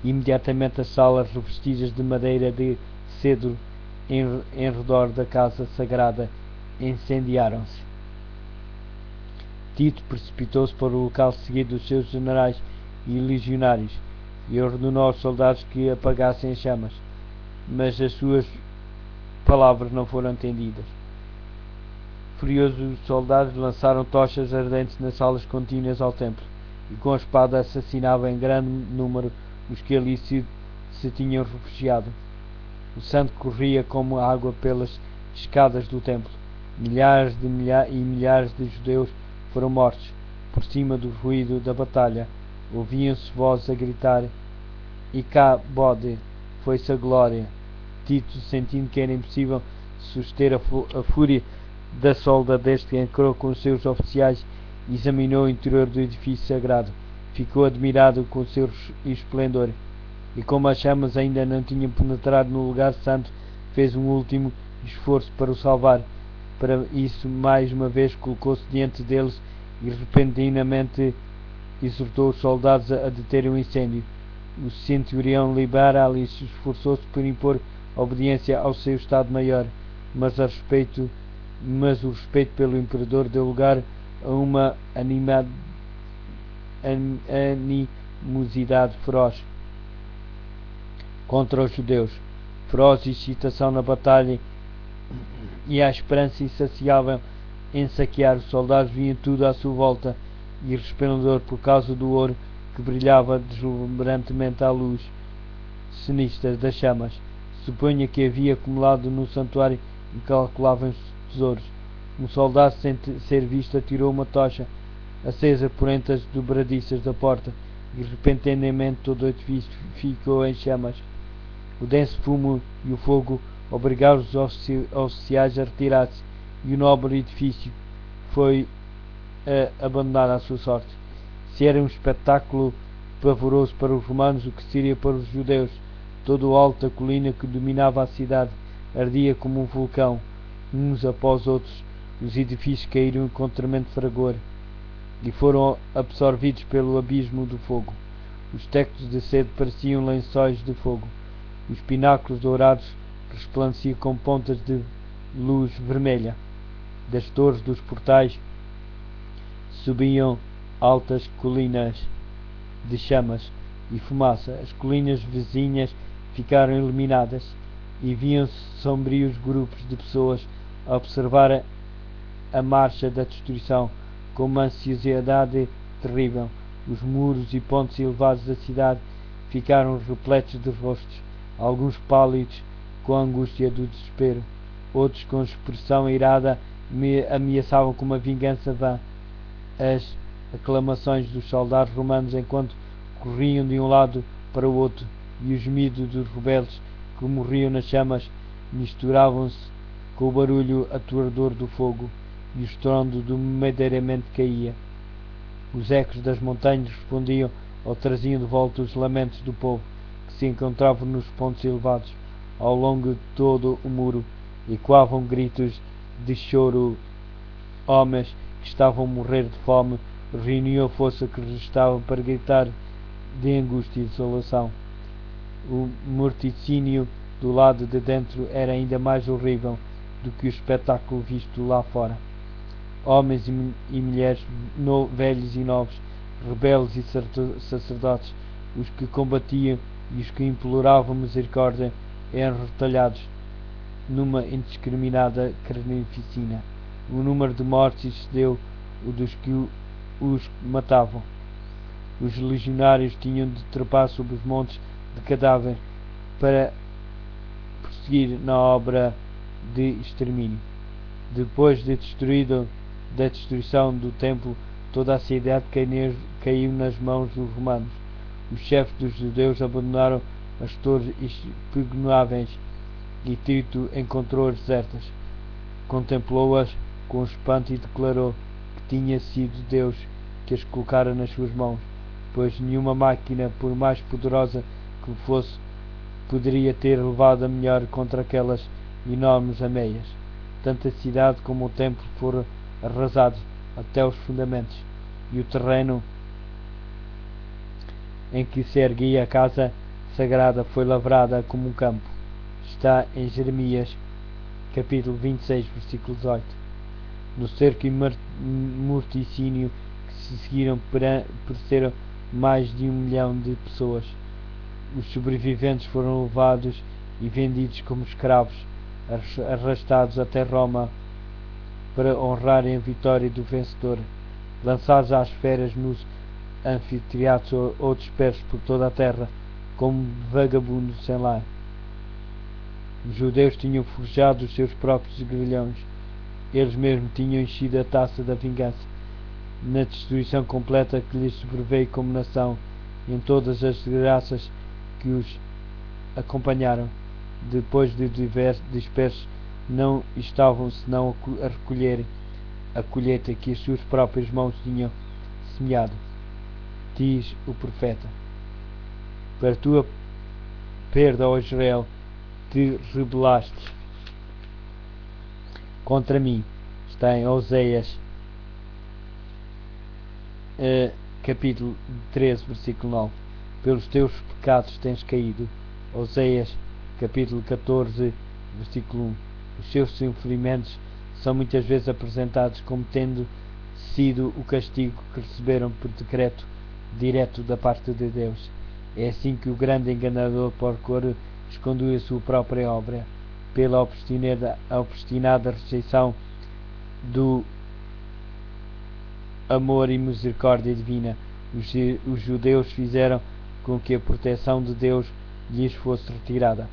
[SPEAKER 1] Imediatamente as salas revestidas de madeira de cedro em redor da casa sagrada incendiaram-se. Tito precipitou-se para o local seguido dos seus generais e legionários e ordenou aos soldados que apagassem as chamas, mas as suas palavras não foram entendidas. Furiosos, os soldados lançaram tochas ardentes nas salas contínuas ao templo e com a espada assassinavam em grande número os que ali se tinham refugiado. O sangue corria como água pelas escadas do templo. Milhares de judeus foram mortos. Por cima do ruído da batalha, ouviam-se vozes a gritar: Icabode, foi-se a glória. Tito, sentindo que era impossível suster a fúria da soldadesca, que entrou com os seus oficiais e examinou o interior do edifício sagrado. Ficou admirado com o seu esplendor, e como as chamas ainda não tinham penetrado no lugar santo, fez um último esforço para o salvar. Para isso, mais uma vez, colocou-se diante deles e repentinamente exortou os soldados a deterem o incêndio. O centurião liberal esforçou-se por impor obediência ao seu Estado-Maior, mas o respeito pelo imperador deu lugar a uma animosidade feroz contra os judeus. Feroz excitação na batalha e a esperança insaciável em saquear. Os soldados viam tudo à sua volta, e resplendor por causa do ouro que brilhava deslumbrantemente à luz sinistra das chamas. Supunha que havia acumulado no santuário incalculáveis tesouros. Um soldado, sem ser visto, atirou uma tocha acesa por entre as dobradiças da porta, e repentinamente todo o edifício ficou em chamas. O denso fumo e o fogo obrigaram os oficiais a retirar-se, e o nobre edifício foi abandonado à sua sorte. Se era um espetáculo pavoroso para os romanos, o que seria para os judeus? Toda a alta colina que dominava a cidade ardia como um vulcão. Uns após outros, os edifícios caíram com tremendo fragor e foram absorvidos pelo abismo do fogo. Os tectos de cedo pareciam lençóis de fogo. Os pináculos dourados resplandeciam com pontas de luz vermelha. Das torres dos portais subiam altas colinas de chamas e fumaça. As colinas vizinhas ficaram iluminadas, e viam-se sombrios grupos de pessoas a observar a marcha da destruição com uma ansiedade terrível. Os muros e pontes elevados da cidade ficaram repletos de rostos, alguns pálidos com a angústia do desespero, outros com expressão irada ameaçavam com uma vingança vã. As aclamações dos soldados romanos, enquanto corriam de um lado para o outro, e os gemidos dos rebeldes que morriam nas chamas, misturavam-se com o barulho aterrador do fogo, e o estrondo do medeiramento caía. Os ecos das montanhas respondiam ou traziam de volta os lamentos do povo, que se encontravam nos pontos elevados ao longo de todo o muro, e ecoavam gritos de choro. Homens que estavam a morrer de fome reuniam a força que restava para gritar de angústia e desolação. O morticínio do lado de dentro era ainda mais horrível do que o espetáculo visto lá fora. Homens e mulheres, velhos e novos, rebeldes e sacerdotes, os que combatiam e os que imploravam misericórdia, eram retalhados numa indiscriminada carnificina. O número de mortos excedeu o dos que os matavam. Os legionários tinham de trepar sobre os montes de cadáver para prosseguir na obra de extermínio. Depois da destruição do templo, toda a cidade caiu nas mãos dos romanos. Os chefes dos judeus abandonaram as torres inexpugnáveis, e Tito encontrou-as desertas. Contemplou-as com espanto e declarou que tinha sido Deus que as colocara nas suas mãos, pois nenhuma máquina, por mais poderosa que fosse, poderia ter levado a melhor contra aquelas enormes ameias. Tanto a cidade como o templo foram arrasados até os fundamentos, e o terreno em que se erguia a casa sagrada foi lavrada como um campo. Está em Jeremias, capítulo 26, versículo 18. No cerco e morticínio que se seguiram pereceram mais de 1 milhão de pessoas. Os sobreviventes foram levados e vendidos como escravos, arrastados até Roma para honrarem a vitória do vencedor, lançados às feras nos anfiteatros ou dispersos por toda a terra como vagabundos sem lar. Os judeus tinham forjado os seus próprios grilhões. Eles mesmos tinham enchido a taça da vingança. Na destruição completa que lhes sobreveio como nação, em todas as desgraças que os acompanharam, depois de dispersos, não estavam senão a recolher a colheita que as suas próprias mãos tinham semeado. Diz o profeta: para tua perda, ó Israel, te rebelaste contra mim. Está em Oséias capítulo 13, versículo 9. Pelos teus pecados tens caído. Oséias capítulo 14, versículo 1. Os seus sofrimentos são muitas vezes apresentados como tendo sido o castigo que receberam por decreto direto da parte de Deus. É assim que o grande enganador procura esconder a sua própria obra, pela obstinada rejeição do amor e misericórdia divina. Os judeus fizeram com que a proteção de Deus lhes fosse retirada,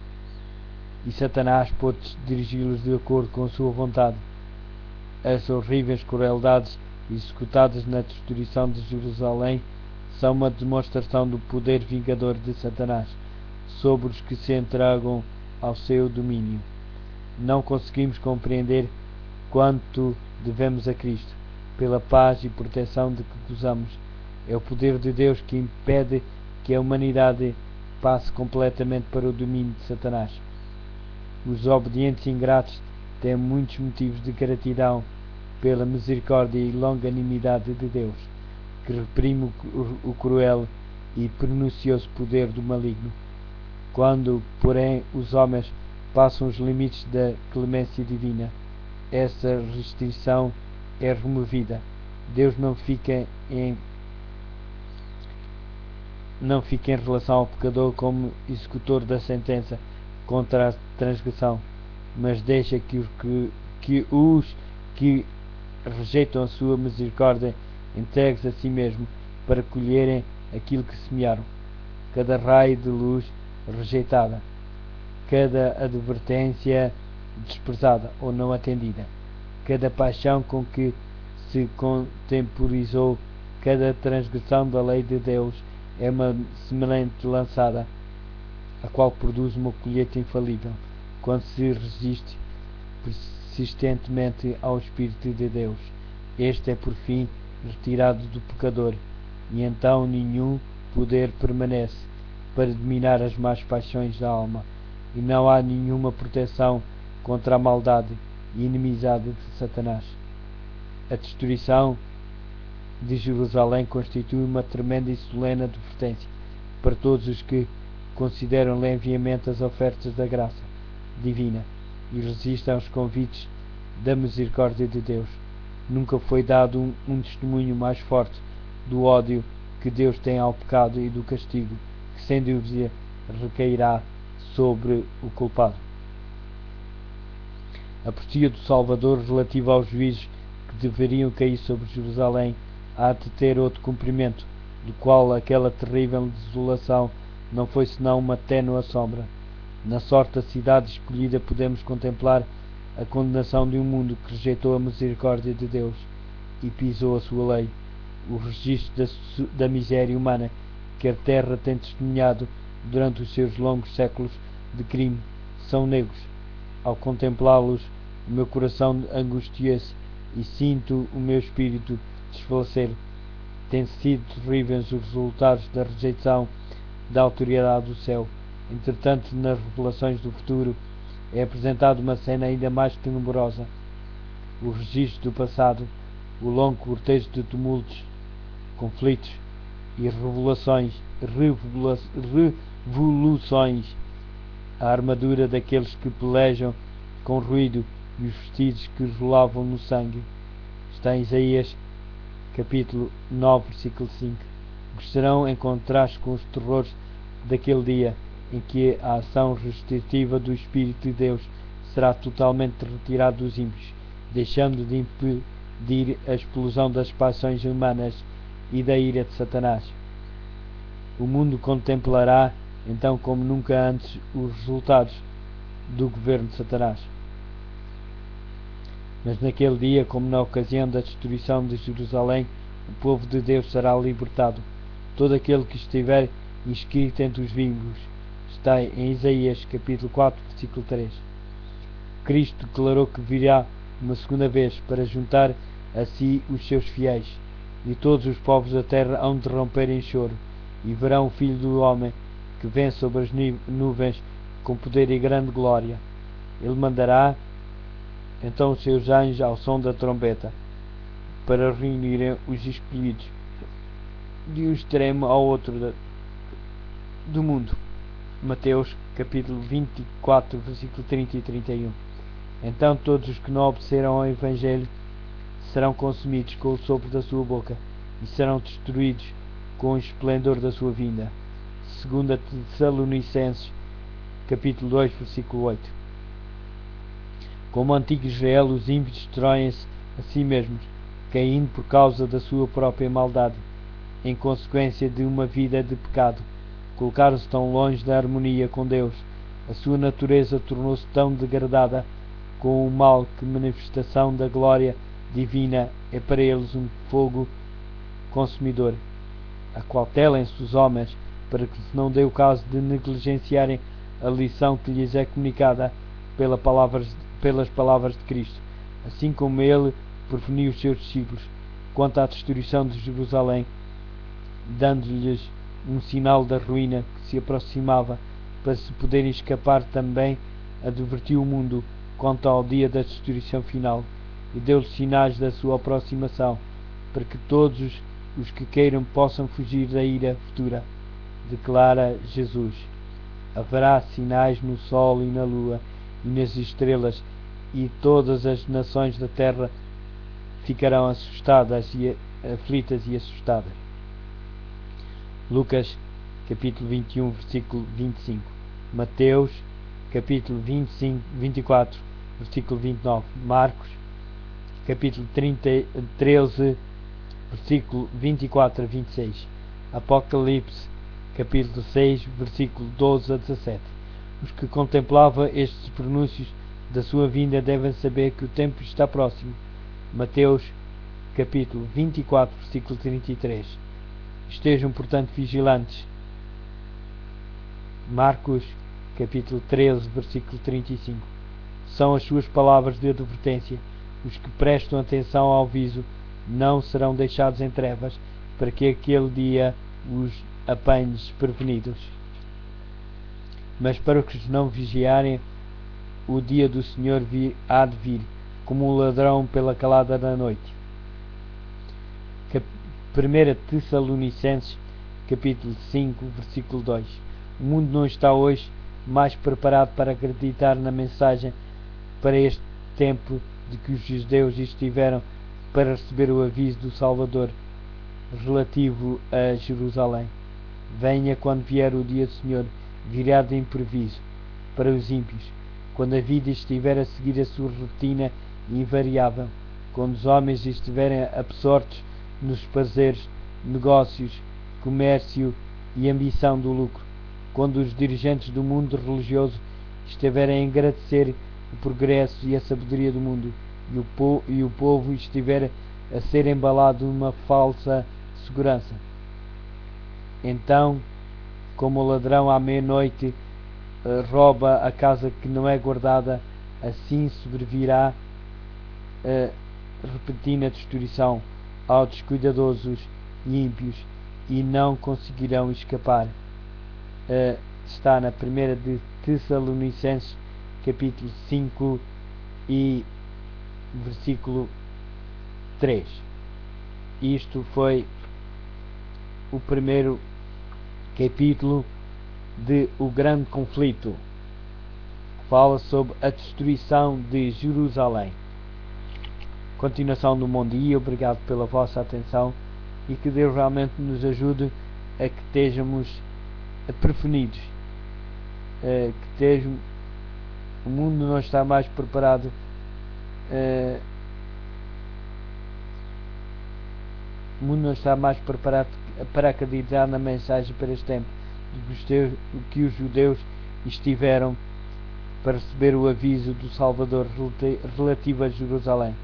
[SPEAKER 1] e Satanás pôde dirigi-los de acordo com a sua vontade. As horríveis crueldades executadas na destruição de Jerusalém são uma demonstração do poder vingador de Satanás sobre os que se entregam ao seu domínio. Não conseguimos compreender quanto devemos a Cristo pela paz e proteção de que gozamos. É o poder de Deus que impede que a humanidade passe completamente para o domínio de Satanás. Os obedientes ingratos têm muitos motivos de gratidão pela misericórdia e longanimidade de Deus, que reprime o cruel e pernicioso poder do maligno. Quando, porém, os homens passam os limites da clemência divina, essa restrição é removida. Deus não fica em relação ao pecador como executor da sentença contra a transgressão, mas deixa que os que rejeitam a sua misericórdia entregues a si mesmo para colherem aquilo que semearam. Cada raio de luz rejeitada, cada advertência desprezada ou não atendida, cada paixão com que se contemporizou, cada transgressão da lei de Deus é uma semente lançada, a qual produz uma colheita infalível, quando se resiste persistentemente ao Espírito de Deus. Este é por fim retirado do pecador, e então nenhum poder permanece para dominar as más paixões da alma, e não há nenhuma proteção contra a maldade e inimizade de Satanás. A destruição de Jerusalém constitui uma tremenda e solene advertência para todos os que consideram leviamente as ofertas da graça divina e resistem aos convites da misericórdia de Deus. Nunca foi dado um testemunho mais forte do ódio que Deus tem ao pecado e do castigo que sem dúvida recairá sobre o culpado. A profecia do Salvador relativa aos juízos que deveriam cair sobre Jerusalém há de ter outro cumprimento, do qual aquela terrível desolação não foi senão uma ténue sombra. Na sorte da cidade escolhida podemos contemplar a condenação de um mundo que rejeitou a misericórdia de Deus e pisou a sua lei. O registro da miséria humana que a terra tem testemunhado durante os seus longos séculos de crime são negros. Ao contemplá-los, o meu coração angustia-se e sinto o meu espírito desfalecer. Têm sido terríveis os resultados da rejeição da autoridade do céu. Entretanto, nas revelações do futuro é apresentada uma cena ainda mais tenebrosa. O registro do passado, o longo cortejo de tumultos, conflitos e revoluções, a armadura daqueles que pelejam com ruído e os vestidos que rolavam no sangue. Está em Isaías capítulo 9, versículo 5. Estarão em contraste com os terrores daquele dia em que a ação restritiva do Espírito de Deus será totalmente retirada dos ímpios, deixando de impedir a explosão das paixões humanas e da ira de Satanás. O mundo contemplará então como nunca antes os resultados do governo de Satanás. Mas naquele dia, como na ocasião da destruição de Jerusalém, o povo de Deus será libertado. Todo aquele que estiver inscrito entre os vivos está em Isaías capítulo 4, versículo 3. Cristo declarou que virá uma segunda vez para juntar a si os seus fiéis, e todos os povos da terra hão de romper em choro, e verão o Filho do Homem que vem sobre as nuvens com poder e grande glória. Ele mandará então os seus anjos ao som da trombeta, para reunirem os escolhidos de um extremo ao outro do mundo. Mateus capítulo 24, versículo 30 e 31. Então todos os que não obedeceram ao Evangelho serão consumidos com o sopro da sua boca e serão destruídos com o esplendor da sua vinda. 2 Tessalonicenses capítulo 2, versículo 8. Como antigo Israel, os ímpios destroem-se a si mesmos, caindo por causa da sua própria maldade, em consequência de uma vida de pecado. Colocaram-se tão longe da harmonia com Deus, a sua natureza tornou-se tão degradada com o mal que a manifestação da glória divina é para eles um fogo consumidor. Acautelem-se os homens, para que se não dê o caso de negligenciarem a lição que lhes é comunicada pelas palavras de Cristo, assim como ele preveniu os seus discípulos quanto à destruição de Jerusalém, dando-lhes um sinal da ruína que se aproximava, para se poderem escapar. Também advertiu o mundo quanto ao dia da destruição final, e deu-lhes sinais da sua aproximação, para que todos os que queiram possam fugir da ira futura. Declara Jesus: haverá sinais no sol e na lua e nas estrelas, e todas as nações da terra ficarão assustadas e aflitas e assustadas. Lucas capítulo 21, versículo 25. Mateus capítulo 24, versículo 29. Marcos capítulo 13, versículo 24 a 26. Apocalipse capítulo 6, versículo 12 a 17. Os que contemplavam estes pronúncios da sua vinda devem saber que o tempo está próximo. Mateus capítulo 24, versículo 33. Estejam, portanto, vigilantes. Marcos capítulo 13, versículo 35. São as suas palavras de advertência. Os que prestam atenção ao aviso não serão deixados em trevas, para que aquele dia os apanhe desprevenidos. Mas para os que não vigiarem, o dia do Senhor há de vir, como um ladrão pela calada da noite. 1 Tessalonicenses capítulo 5, versículo 2. O mundo não está hoje mais preparado para acreditar na mensagem para este tempo de que os judeus estiveram para receber o aviso do Salvador relativo a Jerusalém. Venha quando vier o dia do Senhor, virá de imprevisto para os ímpios, quando a vida estiver a seguir a sua rotina invariável, quando os homens estiverem absortos nos prazeres, negócios, comércio e ambição do lucro, quando os dirigentes do mundo religioso estiverem a engrandecer o progresso e a sabedoria do mundo, e o povo estiver a ser embalado numa falsa segurança. Então, como o ladrão à meia-noite rouba a casa que não é guardada, assim sobrevirá a repentina destruição aos descuidadosos e ímpios, e não conseguirão escapar. Está na 1 de Tessalonicenses capítulo 5 e versículo 3. Isto foi o primeiro capítulo de O Grande Conflito. Fala sobre a destruição de Jerusalém. Continuação do bom dia, obrigado pela vossa atenção, e que Deus realmente nos ajude a que estejamos prevenidos, o mundo não está mais preparado para acreditar na mensagem para este tempo do que os judeus estiveram para receber o aviso do Salvador relativo a Jerusalém.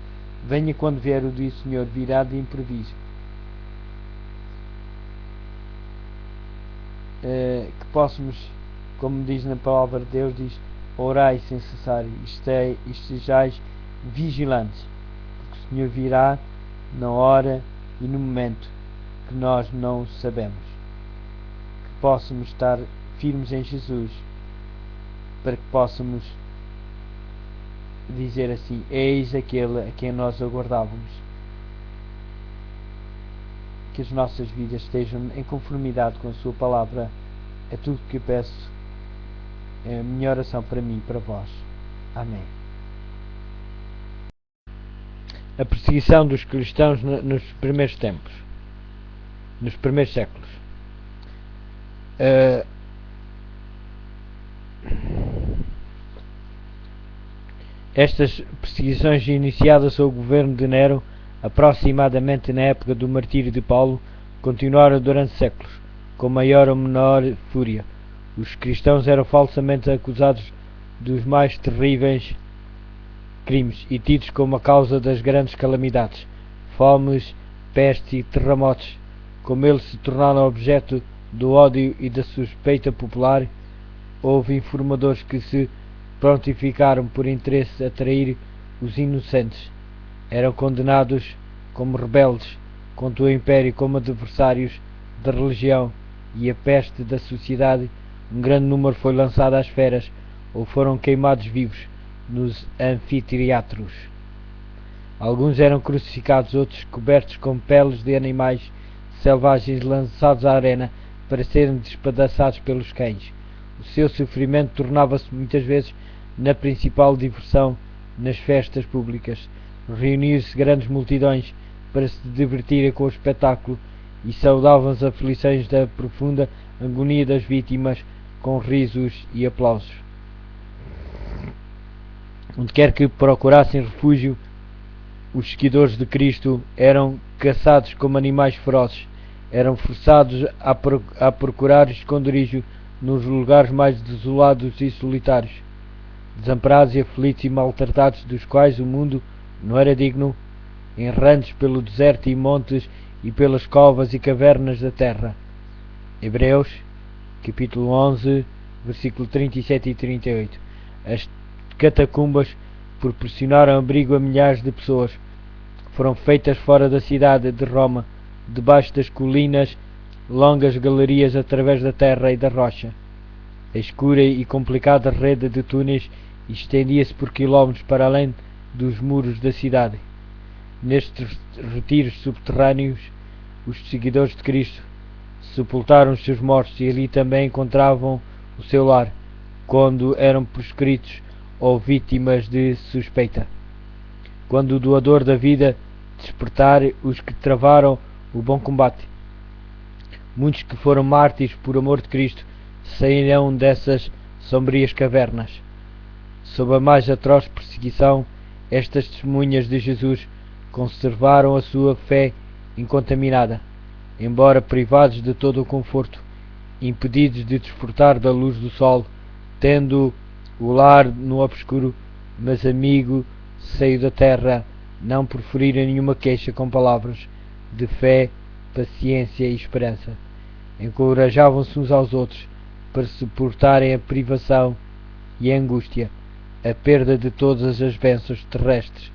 [SPEAKER 1] Venha quando vier o dia do Senhor, virá de imprevisto. Que possamos como diz na palavra de Deus, diz: orai sem cessar, estejais vigilantes, porque o Senhor virá na hora e no momento que nós não sabemos. Que possamos estar firmes em Jesus, para que possamos dizer assim: eis aquele a quem nós aguardávamos. Que as nossas vidas estejam em conformidade com a sua palavra. É tudo que eu peço. É a minha oração para mim e para vós. Amém. A perseguição dos cristãos nos primeiros tempos, nos primeiros séculos. Estas perseguições iniciadas sob o governo de Nero, aproximadamente na época do martírio de Paulo, continuaram durante séculos, com maior ou menor fúria. Os cristãos eram falsamente acusados dos mais terríveis crimes e tidos como a causa das grandes calamidades, fomes, pestes e terremotos. Como eles se tornaram objeto do ódio e da suspeita popular, houve informadores que se prontificaram por interesse a trair os inocentes. Eram condenados como rebeldes contra o Império, como adversários da religião e a peste da sociedade. Um grande número foi lançado às feras ou foram queimados vivos nos anfiteatros. Alguns eram crucificados, outros cobertos com peles de animais selvagens lançados à arena para serem despedaçados pelos cães. O seu sofrimento tornava-se muitas vezes na principal diversão nas festas públicas. Reuniam-se grandes multidões para se divertirem com o espetáculo e saudavam as aflições da profunda agonia das vítimas com risos e aplausos. Onde quer que procurassem refúgio, os seguidores de Cristo eram caçados como animais ferozes, eram forçados a procurar esconderijo nos lugares mais desolados e solitários, desamparados e aflitos e maltratados, dos quais o mundo não era digno, errantes pelo deserto e montes e pelas covas e cavernas da terra. Hebreus, capítulo 11, versículo 37 e 38. As catacumbas proporcionaram abrigo a milhares de pessoas. Foram feitas fora da cidade de Roma, debaixo das colinas, longas galerias através da terra e da rocha. A escura e complicada rede de túneis estendia-se por quilómetros para além dos muros da cidade. Nestes retiros subterrâneos, os seguidores de Cristo sepultaram os seus mortos e ali também encontravam o seu lar, quando eram proscritos ou vítimas de suspeita. Quando o doador da vida despertar os que travaram o bom combate, muitos que foram mártires por amor de Cristo sairão dessas sombrias cavernas. Sob a mais atroz perseguição, estas testemunhas de Jesus conservaram a sua fé incontaminada, embora privados de todo o conforto, impedidos de desfrutar da luz do sol, tendo o lar no obscuro, mas amigo seio da terra, não proferiram nenhuma queixa com palavras de fé, paciência e esperança. Encorajavam-se uns aos outros para suportarem a privação e a angústia. A perda de todas as bênçãos terrestres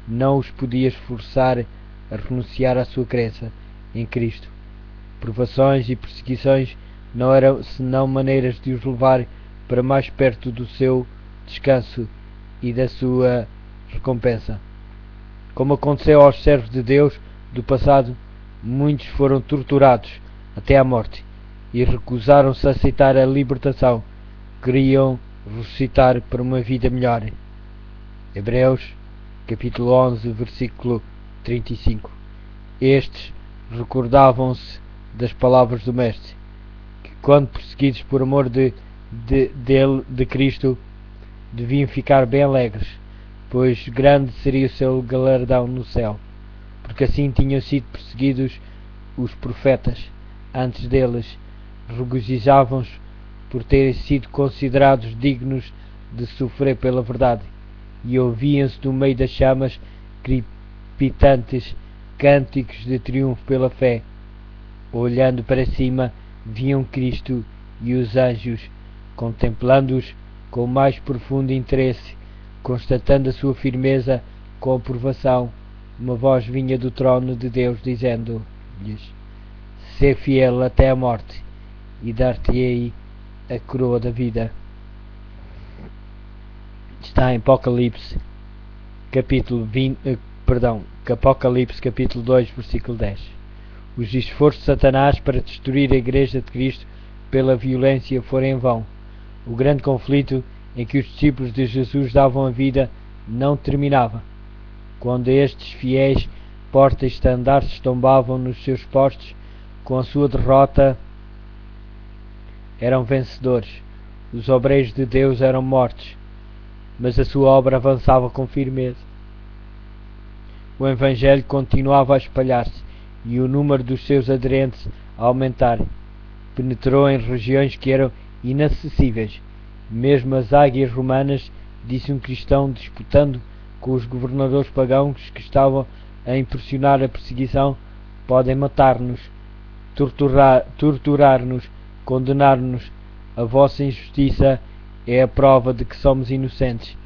[SPEAKER 1] não os podia forçar a renunciar à sua crença em Cristo. Provações e perseguições não eram senão maneiras de os levar para mais perto do seu descanso e da sua recompensa. Como aconteceu aos servos de Deus do passado, muitos foram torturados até à morte e recusaram-se a aceitar a libertação. Queriam ressuscitar para uma vida melhor. Hebreus, capítulo 11, versículo 35. Estes recordavam-se das palavras do Mestre, que quando perseguidos por amor de Cristo, deviam ficar bem alegres, pois grande seria o seu galardão no céu, porque assim tinham sido perseguidos os profetas antes deles. Regozijavam-se por terem sido considerados dignos de sofrer pela verdade, e ouviam-se no meio das chamas crepitantes cânticos de triunfo pela fé. Olhando para cima, viam Cristo e os anjos contemplando-os com o mais profundo interesse, constatando a sua firmeza com aprovação, uma voz vinha do trono de Deus dizendo-lhes: Sê fiel até a morte, e dar-te-ei a coroa da vida. Está em Apocalipse capítulo 2, versículo 10. Os esforços de Satanás para destruir a Igreja de Cristo pela violência foram em vão. O grande conflito em que os discípulos de Jesus davam a vida não terminava. Quando estes fiéis porta-estandartes tombavam nos seus postos, com a sua derrota eram vencedores. Os obreiros de Deus eram mortos, mas a sua obra avançava com firmeza. O Evangelho continuava a espalhar-se e o número dos seus aderentes a aumentar. Penetrou em regiões que eram inacessíveis. Mesmo as águias romanas, disse um cristão disputando com os governadores pagãos que estavam a impulsionar a perseguição, podem matar-nos, torturar-nos, condenar-nos. A vossa injustiça é a prova de que somos inocentes,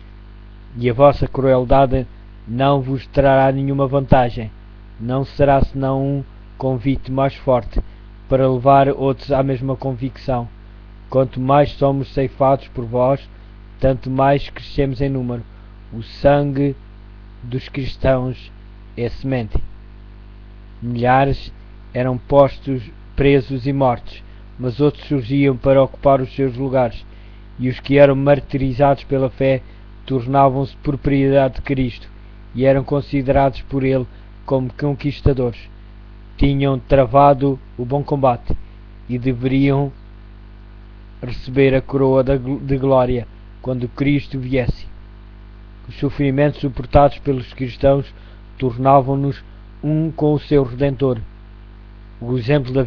[SPEAKER 1] e a vossa crueldade não vos trará nenhuma vantagem. Não será senão um convite mais forte para levar outros à mesma convicção. Quanto mais somos ceifados por vós, tanto mais crescemos em número. O sangue dos cristãos é semente. Milhares eram postos presos e mortos, mas outros surgiam para ocupar os seus lugares, e os que eram martirizados pela fé tornavam-se propriedade de Cristo e eram considerados por ele como conquistadores. Tinham travado o bom combate e deveriam receber a coroa de glória quando Cristo viesse. Os sofrimentos suportados pelos cristãos tornavam-nos um com o seu Redentor. O exemplo da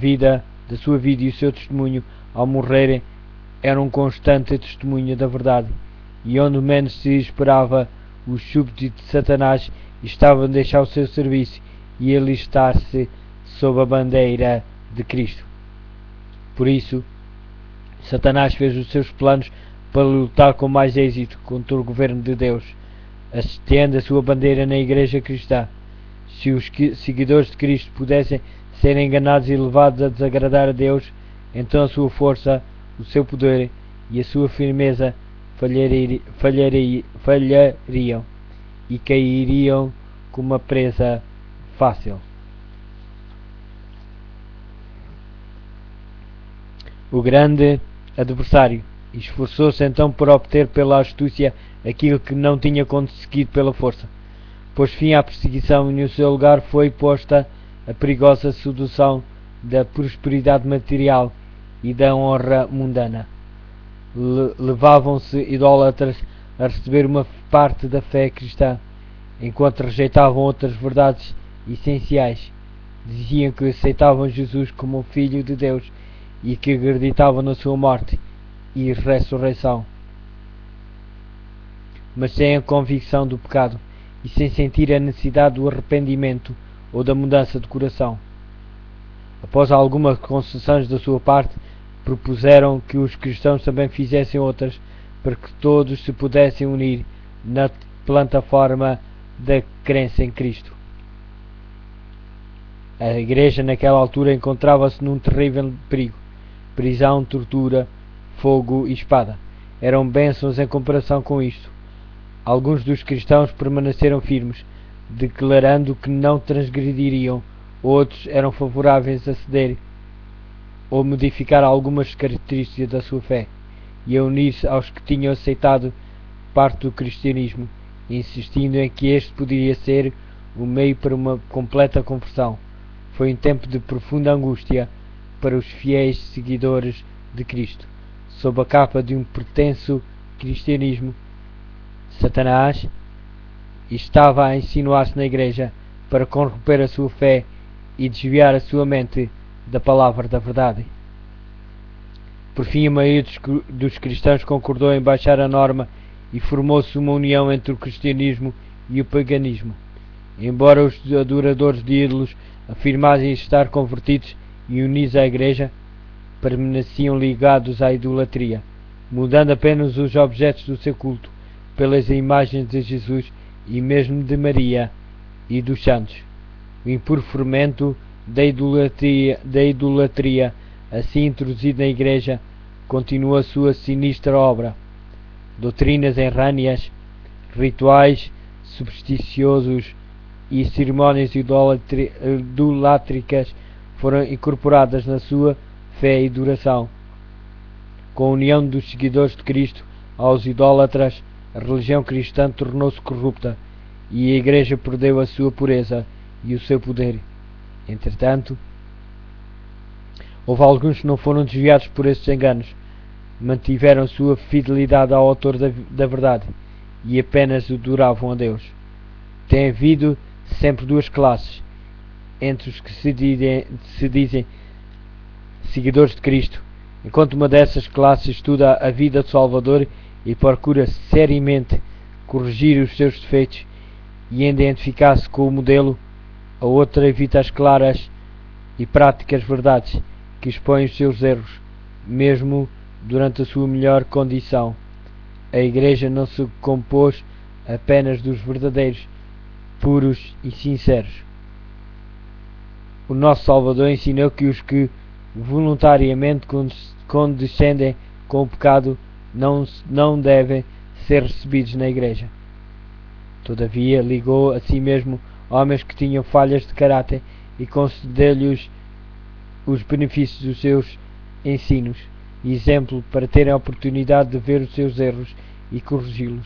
[SPEAKER 1] sua vida e o seu testemunho ao morrerem eram um constante testemunho da verdade, e onde menos se esperava, os súbditos de Satanás estavam a deixar o seu serviço e a alistar-se sob a bandeira de Cristo. Por isso, Satanás fez os seus planos para lutar com mais êxito contra o governo de Deus, hasteando a sua bandeira na Igreja Cristã. Se os seguidores de Cristo pudessem ser enganados e levados a desagradar a Deus, então a sua força, o seu poder e a sua firmeza falhariam e cairiam como uma presa fácil. O grande adversário esforçou-se então por obter pela astúcia aquilo que não tinha conseguido pela força. Pôs fim à perseguição e no seu lugar foi posta a perigosa sedução da prosperidade material e da honra mundana. Levavam-se idólatras a receber uma parte da fé cristã, enquanto rejeitavam outras verdades essenciais. Diziam que aceitavam Jesus como o Filho de Deus e que acreditavam na sua morte e ressurreição, mas sem a convicção do pecado e sem sentir a necessidade do arrependimento ou da mudança de coração. Após algumas concessões da sua parte, propuseram que os cristãos também fizessem outras, para que todos se pudessem unir na plataforma da crença em Cristo. A Igreja naquela altura encontrava-se num terrível perigo: prisão, tortura, fogo e espada. Eram bênçãos em comparação com isto. Alguns dos cristãos permaneceram firmes, declarando que não transgrediriam. Outros eram favoráveis a ceder ou modificar algumas características da sua fé e a unir-se aos que tinham aceitado parte do cristianismo, insistindo em que este poderia ser o meio para uma completa conversão. Foi um tempo de profunda angústia para os fiéis seguidores de Cristo. Sob a capa de um pretenso cristianismo, Satanás estava a insinuar-se na Igreja para corromper a sua fé e desviar a sua mente da palavra da verdade. Por fim, a maioria dos cristãos concordou em baixar a norma e formou-se uma união entre o cristianismo e o paganismo. Embora os adoradores de ídolos afirmassem estar convertidos e unidos à Igreja, permaneciam ligados à idolatria. mudando apenas os objetos do seu culto pelas imagens de Jesus e mesmo de Maria e dos santos. O impuro fermento da idolatria, assim introduzido na Igreja, continua a sua sinistra obra. Doutrinas errâneas, rituais supersticiosos e cerimónias idolátricas foram incorporadas na sua fé e duração. Com a união dos seguidores de Cristo aos idólatras, a religião cristã tornou-se corrupta e a Igreja perdeu a sua pureza e o seu poder. Entretanto, houve alguns que não foram desviados por esses enganos, mantiveram sua fidelidade ao autor da verdade e apenas adoravam a Deus. Tem havido sempre duas classes entre os que se dizem seguidores de Cristo, enquanto uma dessas classes estuda a vida do Salvador e procura seriamente corrigir os seus defeitos e identificar-se com o modelo, a outra evita as claras e práticas verdades que expõem os seus erros, mesmo durante a sua melhor condição. A Igreja não se compôs apenas dos verdadeiros, puros e sinceros. O nosso Salvador ensinou que os que voluntariamente condescendem com o pecado não devem ser recebidos na Igreja. Todavia, ligou a si mesmo homens que tinham falhas de caráter e concedeu-lhes os benefícios dos seus ensinos e exemplo para terem a oportunidade de ver os seus erros e corrigi-los.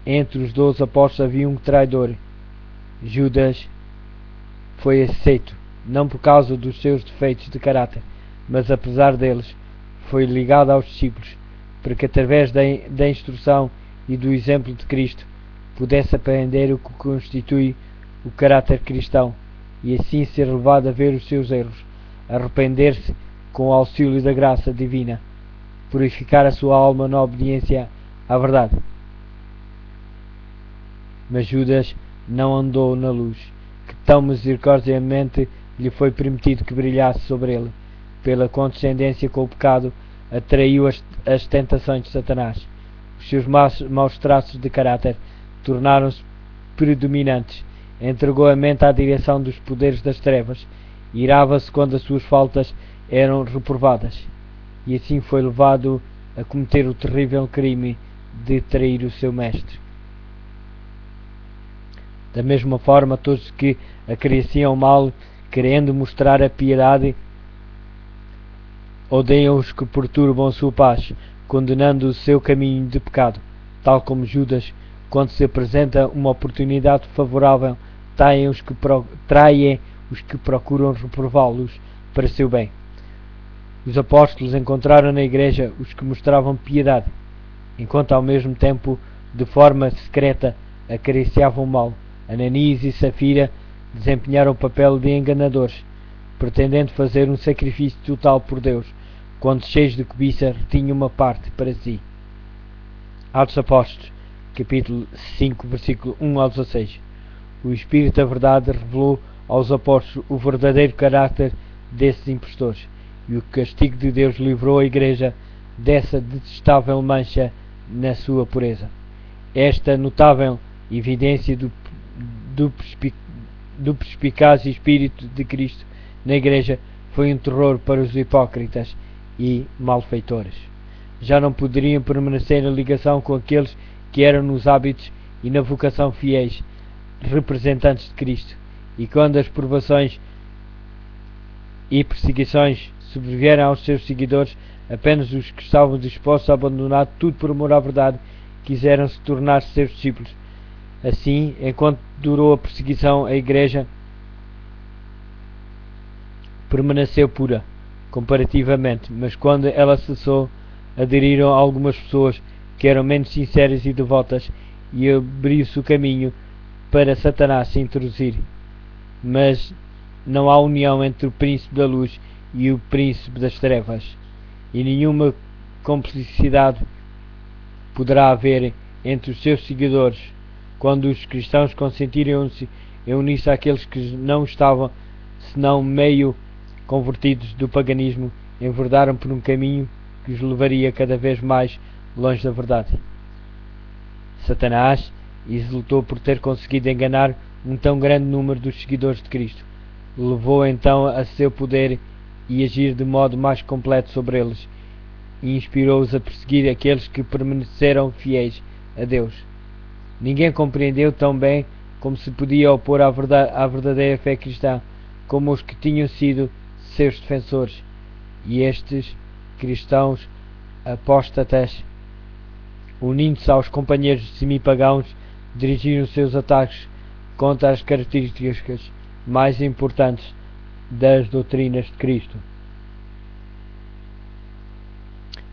[SPEAKER 1] Entre os 12 apóstolos havia um traidor. Judas foi aceito, não por causa dos seus defeitos de caráter, mas apesar deles, foi ligado aos discípulos, para que através da instrução e do exemplo de Cristo pudesse aprender o que constitui o caráter cristão e assim ser levado a ver os seus erros, arrepender-se com o auxílio da graça divina, purificar a sua alma na obediência à verdade. Mas Judas não andou na luz, que tão misericordiamente lhe foi permitido que brilhasse sobre ele. Pela condescendência com o pecado, atraiu as tentações de Satanás. Os seus maus traços de caráter tornaram-se predominantes. Entregou a mente à direção dos poderes das trevas. Irava-se quando as suas faltas eram reprovadas. E assim foi levado a cometer o terrível crime de trair o seu mestre. Da mesma forma, todos que acariciam o mal, querendo mostrar a piedade, odeiam os que perturbam a sua paz, condenando o seu caminho de pecado, tal como Judas, quando se apresenta uma oportunidade favorável, traem os que procuram reprová-los para seu bem. Os apóstolos encontraram na Igreja os que mostravam piedade, enquanto ao mesmo tempo, de forma secreta, acariciavam o mal. Ananias e Safira desempenharam o papel de enganadores, pretendendo fazer um sacrifício total por Deus, quando cheios de cobiça retinham uma parte para si. Atos Apóstolos, capítulo 5, versículo 1 ao 16. O Espírito da Verdade revelou aos apóstolos o verdadeiro caráter desses impostores, e o castigo de Deus livrou a Igreja dessa detestável mancha na sua pureza. Esta notável evidência do perspicaz Espírito de Cristo na Igreja foi um terror para os hipócritas e malfeitores. Já não poderiam permanecer em ligação com aqueles que eram nos hábitos e na vocação fiéis representantes de Cristo, e quando as provações e perseguições sobrevieram aos seus seguidores, apenas os que estavam dispostos a abandonar tudo por amor à verdade quiseram se tornar seus discípulos. Assim, enquanto durou a perseguição, a Igreja permaneceu pura, comparativamente, mas quando ela cessou, aderiram algumas pessoas que eram menos sinceras e devotas, e abriu-se o caminho para Satanás se introduzir. Mas não há união entre o príncipe da luz e o príncipe das trevas, e nenhuma complicidade poderá haver entre os seus seguidores quando os cristãos consentirem em unir-se àqueles que não estavam, senão meio convertidos do paganismo, enverdaram por um caminho que os levaria cada vez mais longe da verdade. Satanás exultou por ter conseguido enganar um tão grande número dos seguidores de Cristo. Levou então a seu poder e agir de modo mais completo sobre eles, e inspirou-os a perseguir aqueles que permaneceram fiéis a Deus. Ninguém compreendeu tão bem como se podia opor à verdadeira fé cristã como os que tinham sido seus defensores, e estes cristãos apóstatas, unindo-se aos companheiros semipagãos, dirigiram seus ataques contra as características mais importantes das doutrinas de Cristo.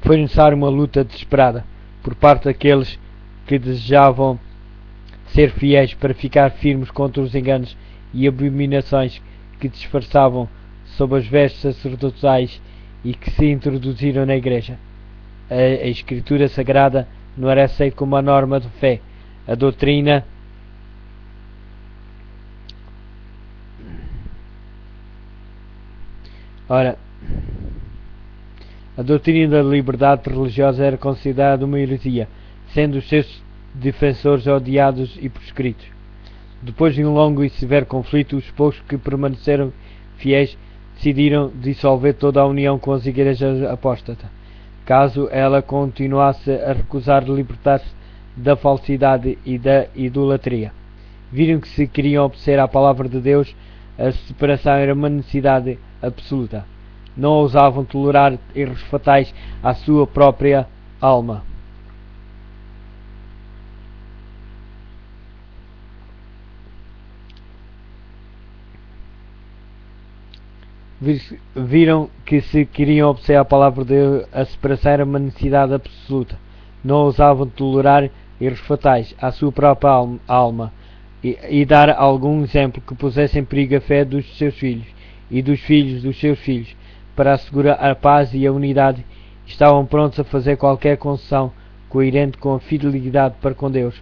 [SPEAKER 1] Foi necessária uma luta desesperada por parte daqueles que desejavam ser fiéis para ficar firmes contra os enganos e abominações que disfarçavam sob as vestes sacerdotais e que se introduziram na Igreja. A Escritura Sagrada não era aceita como a norma de fé. A doutrina da liberdade religiosa era considerada uma heresia, sendo os seus defensores odiados e proscritos. Depois de um longo e severo conflito, os poucos que permaneceram fiéis decidiram dissolver toda a união com as igrejas apóstatas, caso ela continuasse a recusar libertar-se da falsidade e da idolatria. Viram que se queriam obedecer à palavra de Deus, a separação era uma necessidade absoluta. Não ousavam tolerar erros fatais à sua própria alma. Viram que se queriam obedecer à palavra de Deus, a separação era uma necessidade absoluta. Não ousavam tolerar erros fatais à sua própria alma e dar algum exemplo que pusesse em perigo a fé dos seus filhos e dos filhos dos seus filhos. Para assegurar a paz e a unidade, estavam prontos a fazer qualquer concessão coerente com a fidelidade para com Deus,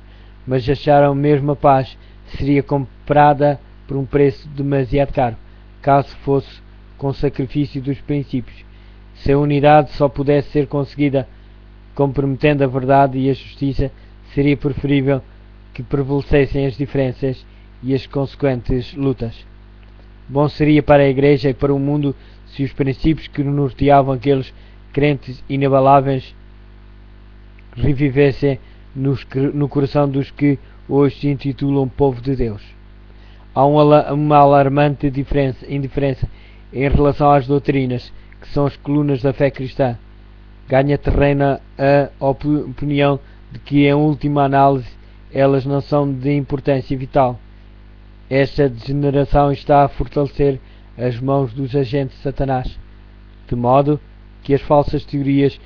[SPEAKER 1] mas acharam mesmo a paz seria comprada por um preço demasiado caro, caso fosse com sacrifício dos princípios. Se a unidade só pudesse ser conseguida comprometendo a verdade e a justiça, seria preferível que prevalecessem as diferenças e as consequentes lutas. Bom seria para a Igreja e para o mundo se os princípios que norteavam aqueles crentes inabaláveis revivessem no coração dos que hoje se intitulam povo de Deus. Há uma alarmante indiferença em relação às doutrinas, que são as colunas da fé cristã. Ganha terreno a opinião de que, em última análise, elas não são de importância vital. Esta degeneração está a fortalecer as mãos dos agentes de Satanás, de modo que as falsas teorias